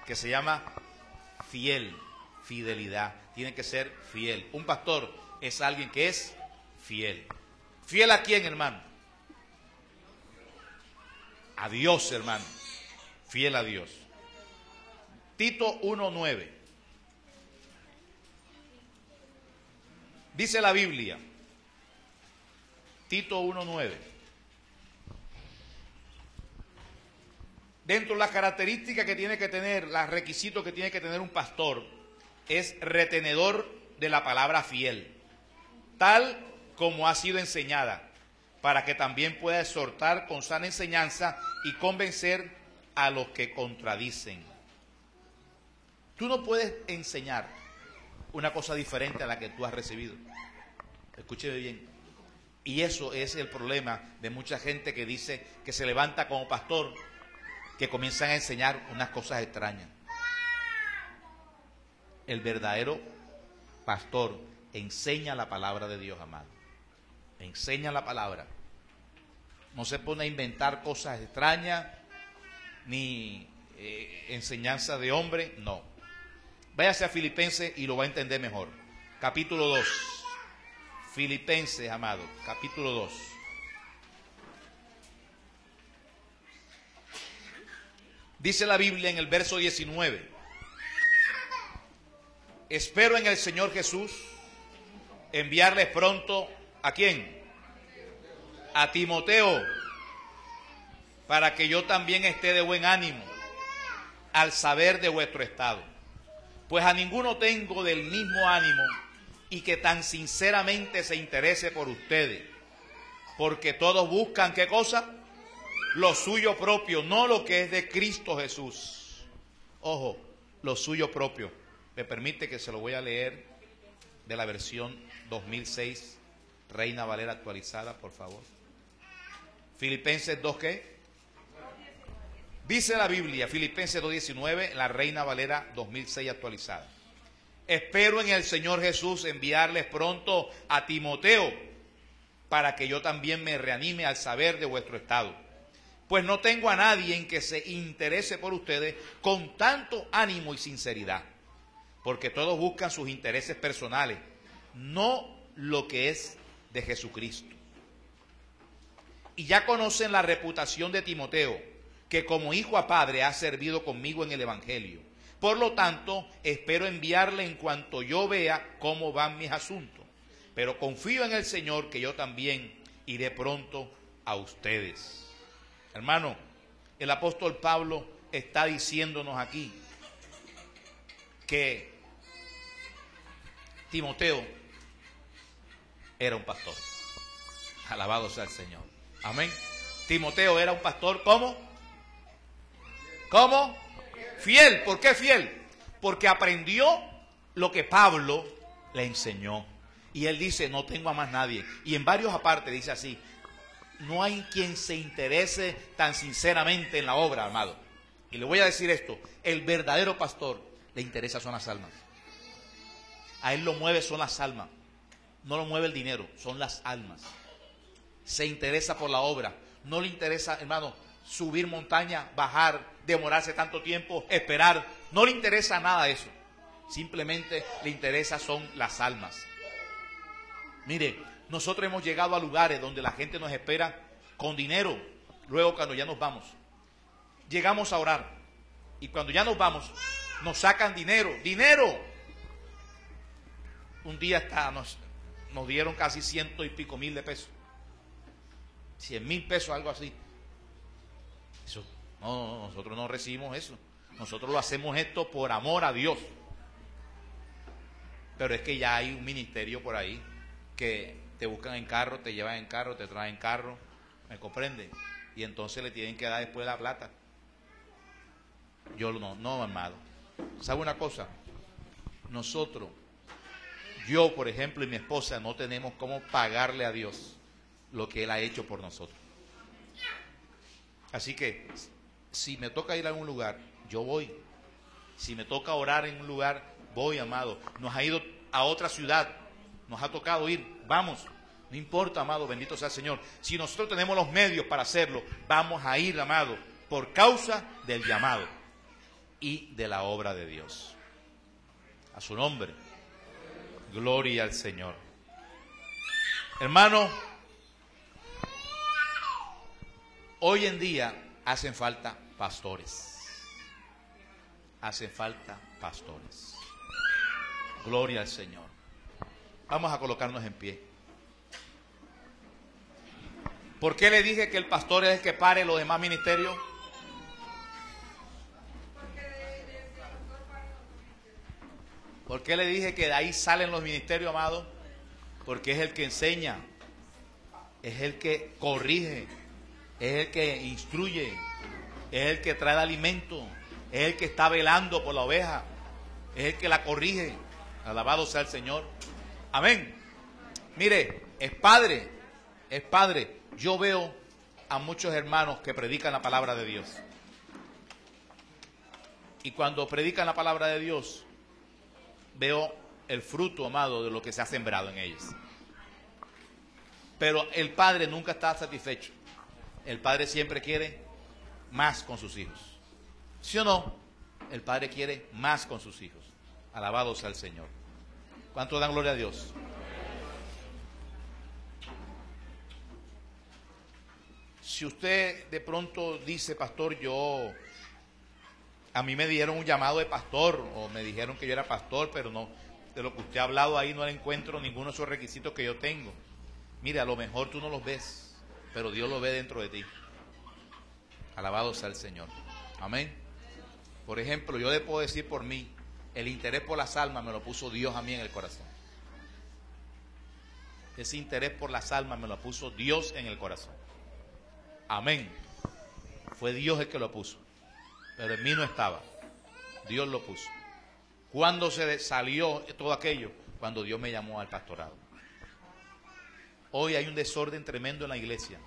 que se llama fiel, fidelidad. Tiene que ser fiel. Un pastor es alguien que es fiel. ¿Fiel a quién, hermano? A Dios, hermano. Fiel a Dios. Tito 1:9. Dice la Biblia, Tito 1:9. Dentro de las características que tiene que tener, los requisitos que tiene que tener un pastor, es retenedor de la palabra fiel, tal como ha sido enseñada, para que también pueda exhortar con sana enseñanza y convencer a los que contradicen. Tú no puedes enseñar una cosa diferente a la que tú has recibido. Escúcheme bien. Y eso es el problema de mucha gente que dice que se levanta como pastor, que comienzan a enseñar unas cosas extrañas. El verdadero pastor enseña la palabra de Dios, amado. Enseña la palabra. No se pone a inventar cosas extrañas, ni enseñanza de hombre, no. Váyase a Filipenses y lo va a entender mejor. Capítulo 2. Filipenses, amado, capítulo 2. Dice la Biblia en el verso 19. Espero en el Señor Jesús enviarles pronto, ¿a quién? A Timoteo, para que yo también esté de buen ánimo al saber de vuestro estado. Pues a ninguno tengo del mismo ánimo y que tan sinceramente se interese por ustedes, porque todos buscan, ¿qué cosa? Lo suyo propio, no lo que es de Cristo Jesús. Ojo, lo suyo propio. Me permite que se lo voy a leer de la versión 2006, Reina Valera actualizada, por favor. Filipenses 2, ¿qué? Dice la Biblia, Filipenses 2:19, la Reina Valera 2006 actualizada. Espero en el Señor Jesús enviarles pronto a Timoteo, para que yo también me reanime al saber de vuestro estado. Pues no tengo a nadie en que se interese por ustedes con tanto ánimo y sinceridad, porque todos buscan sus intereses personales, no lo que es de Jesucristo. Y ya conocen la reputación de Timoteo, que como hijo a padre ha servido conmigo en el Evangelio. Por lo tanto, espero enviarle en cuanto yo vea cómo van mis asuntos. Pero confío en el Señor que yo también iré pronto a ustedes. Hermano, el apóstol Pablo está diciéndonos aquí que Timoteo era un pastor. Alabado sea el Señor. Amén. Timoteo era un pastor, ¿cómo? ¿Cómo? Fiel. ¿Por qué fiel? Porque aprendió lo que Pablo le enseñó. Y él dice, no tengo a más nadie. Y en varios apartes dice así, no hay quien se interese tan sinceramente en la obra, amado. Y le voy a decir esto, el verdadero pastor le interesa son las almas. A él lo mueve son las almas. No lo mueve el dinero, son las almas. Se interesa por la obra. No le interesa, hermano, subir montaña, bajar, demorarse tanto tiempo, esperar. No le interesa nada eso. Simplemente le interesa son las almas. Mire, nosotros hemos llegado a lugares donde la gente nos espera con dinero. Luego cuando ya nos vamos, llegamos a orar. Y cuando ya nos vamos, nos sacan dinero. ¡Dinero! Un día hasta nos dieron casi 100 y pico mil de pesos. 100,000 pesos, algo así. Eso, no, nosotros no recibimos eso. Nosotros lo hacemos esto por amor a Dios. Pero es que ya hay un ministerio por ahí que te buscan en carro, te llevan en carro, te traen en carro, ¿me comprende? Y entonces le tienen que dar después la plata. Yo no, amado. ¿Sabe una cosa? Nosotros, yo por ejemplo y mi esposa, no tenemos cómo pagarle a Dios lo que Él ha hecho por nosotros. Así que, si me toca ir a un lugar, yo voy. Si me toca orar en un lugar, voy, amado. Nos ha ido a otra ciudad, nos ha tocado ir, vamos. No importa, amado, bendito sea el Señor. Si nosotros tenemos los medios para hacerlo, vamos a ir, amado, por causa del llamado y de la obra de Dios. A su nombre, gloria al Señor. Hermano, hoy en día hacen falta pastores. Hacen falta pastores. Gloria al Señor. Vamos a colocarnos en pie. ¿Por qué le dije que el pastor es el que pare los demás ministerios? ¿Por qué le dije que de ahí salen los ministerios, amado? Porque es el que enseña, es el que corrige, es el que instruye, es el que trae el alimento, es el que está velando por la oveja, es el que la corrige. Alabado sea el Señor. Amén. Mire, es padre. Yo veo a muchos hermanos que predican la palabra de Dios. Y cuando predican la palabra de Dios, veo el fruto, amado, de lo que se ha sembrado en ellos. Pero el padre nunca está satisfecho. El padre siempre quiere más con sus hijos. ¿Sí o no? El padre quiere más con sus hijos. Alabado sea el Señor. ¿Cuánto dan gloria a Dios? Si usted de pronto dice, pastor, a mí me dieron un llamado de pastor, o me dijeron que yo era pastor, pero no, de lo que usted ha hablado ahí no encuentro ninguno de esos requisitos que yo tengo. Mire, a lo mejor tú no los ves, pero Dios los ve dentro de ti. Alabado sea el Señor. Amén. Por ejemplo, yo le puedo decir por mí, el interés por las almas me lo puso Dios a mí en el corazón. Ese interés por las almas me lo puso Dios en el corazón. Amén. Fue Dios el que lo puso, pero en mí no estaba. Dios lo puso. ¿Cuándo se salió todo aquello? Cuando Dios me llamó al pastorado. Hoy hay un desorden tremendo en la iglesia.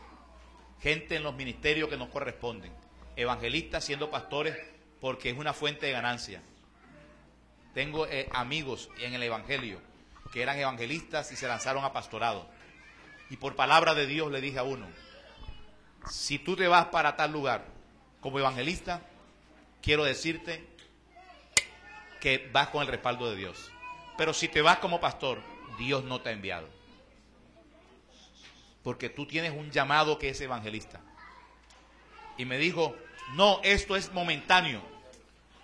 Gente en los ministerios que no corresponden. Evangelistas siendo pastores porque es una fuente de ganancia. Tengo amigos en el evangelio que eran evangelistas y se lanzaron a pastorado. Y por palabra de Dios le dije a uno, si tú te vas para tal lugar como evangelista, quiero decirte que vas con el respaldo de Dios. Pero si te vas como pastor, Dios no te ha enviado. Porque tú tienes un llamado que es evangelista. Y me dijo, no, esto es momentáneo.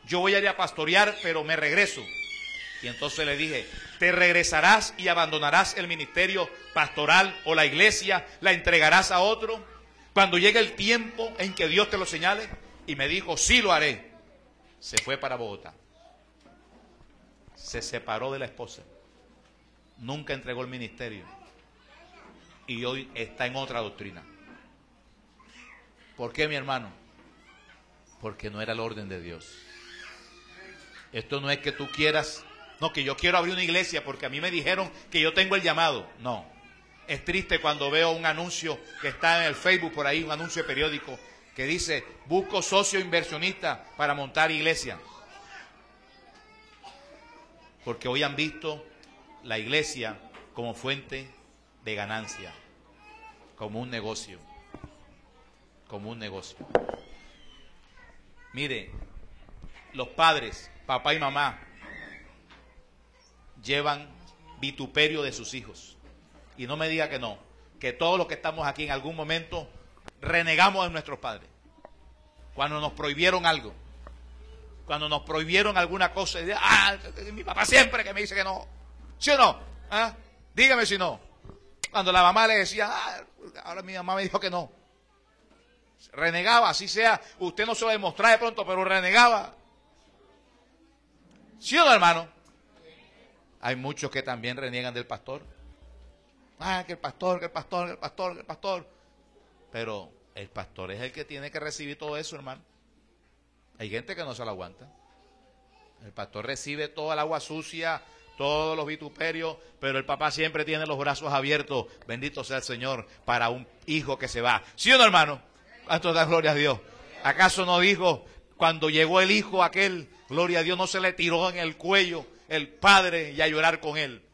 Yo voy a ir a pastorear, pero me regreso. Y entonces le dije, te regresarás y abandonarás el ministerio pastoral o la iglesia, la entregarás a otro cuando llegue el tiempo en que Dios te lo señale. Y me dijo, sí lo haré. Se fue para Bogotá. Se separó de la esposa. Nunca entregó el ministerio. Y hoy está en otra doctrina. ¿Por qué, mi hermano? Porque no era el orden de Dios. Esto no es que tú quieras, no, que yo quiero abrir una iglesia porque a mí me dijeron que yo tengo el llamado. No. Es triste cuando veo un anuncio que está en el Facebook por ahí, un anuncio de periódico que dice, busco socio inversionista para montar iglesia. Porque hoy han visto la iglesia como fuente de ganancia, como un negocio, como un negocio. Mire, los padres, papá y mamá, llevan vituperio de sus hijos. Y no me diga que no, que todos los que estamos aquí en algún momento renegamos de nuestros padres. Cuando nos prohibieron algo, cuando nos prohibieron alguna cosa, y mi papá siempre que me dice que no. ¿Sí o no? ¿Ah? Dígame si no. Cuando la mamá le decía, ahora mi mamá me dijo que no. Renegaba, así sea, usted no se lo demostraba de pronto, pero renegaba. ¿Sí o no, hermano? Hay muchos que también reniegan del pastor. Que el pastor, que el pastor, que el pastor, que el pastor. Pero el pastor es el que tiene que recibir todo eso, hermano. Hay gente que no se lo aguanta. El pastor recibe toda el agua sucia, todos los vituperios, pero el papá siempre tiene los brazos abiertos, bendito sea el Señor, para un hijo que se va. ¿Sí o no, hermano? ¿Cuánto da gloria a Dios? ¿Acaso no dijo, cuando llegó el hijo aquel, gloria a Dios, no se le tiró en el cuello el padre y a llorar con él?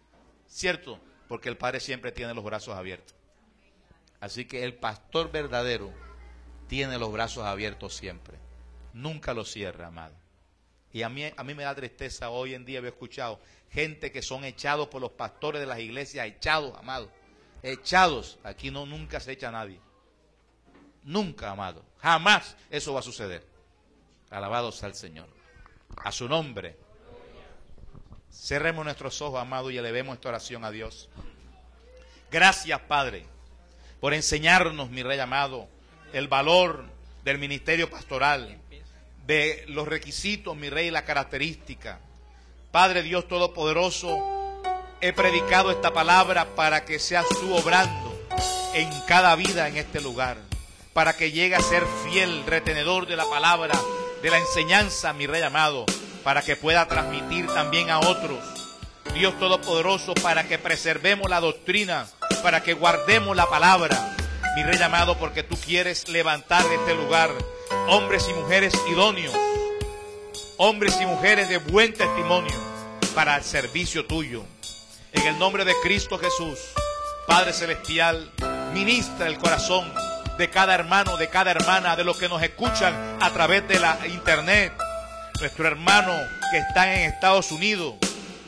¿Cierto? Porque el padre siempre tiene los brazos abiertos. Así que el pastor verdadero tiene los brazos abiertos siempre. Nunca los cierra, amado. Y a mí me da tristeza, hoy en día he escuchado gente que son echados por los pastores de las iglesias, echados, amado. Echados. Aquí no, nunca se echa a nadie. Nunca, amado. Jamás eso va a suceder. Alabado sea el Señor. A su nombre. Cerremos nuestros ojos, amado, y elevemos esta oración a Dios. Gracias, Padre, por enseñarnos, mi Rey amado, el valor del ministerio pastoral, de los requisitos, mi Rey, la característica, Padre Dios Todopoderoso, he predicado esta palabra para que seas tú obrando en cada vida en este lugar, para que llegue a ser fiel, retenedor de la palabra, de la enseñanza, mi Rey amado, para que pueda transmitir también a otros. Dios Todopoderoso, para que preservemos la doctrina, para que guardemos la palabra, mi Rey amado, porque tú quieres levantar de este lugar hombres y mujeres idóneos, hombres y mujeres de buen testimonio para el servicio tuyo. En el nombre de Cristo Jesús, Padre Celestial, ministra el corazón de cada hermano, de cada hermana, de los que nos escuchan a través de la internet. Nuestro hermano que está en Estados Unidos,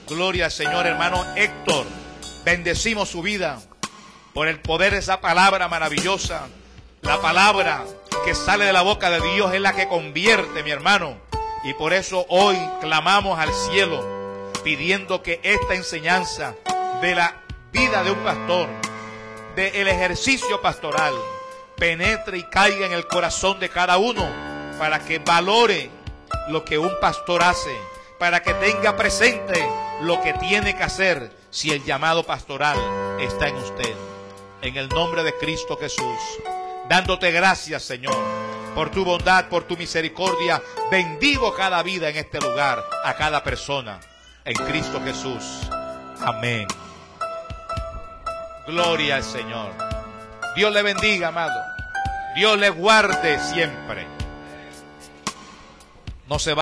gloria al Señor, hermano Héctor, bendecimos su vida por el poder de esa palabra maravillosa. La palabra que sale de la boca de Dios es la que convierte, mi hermano. Y por eso hoy clamamos al cielo pidiendo que esta enseñanza de la vida de un pastor, del ejercicio pastoral, penetre y caiga en el corazón de cada uno para que valore lo que un pastor hace, para que tenga presente lo que tiene que hacer si el llamado pastoral está en usted. En el nombre de Cristo Jesús, dándote gracias, Señor, por tu bondad, por tu misericordia, bendigo cada vida en este lugar, a cada persona, en Cristo Jesús. Amén. Gloria al Señor. Dios le bendiga, amado. Dios le guarde siempre. No se va.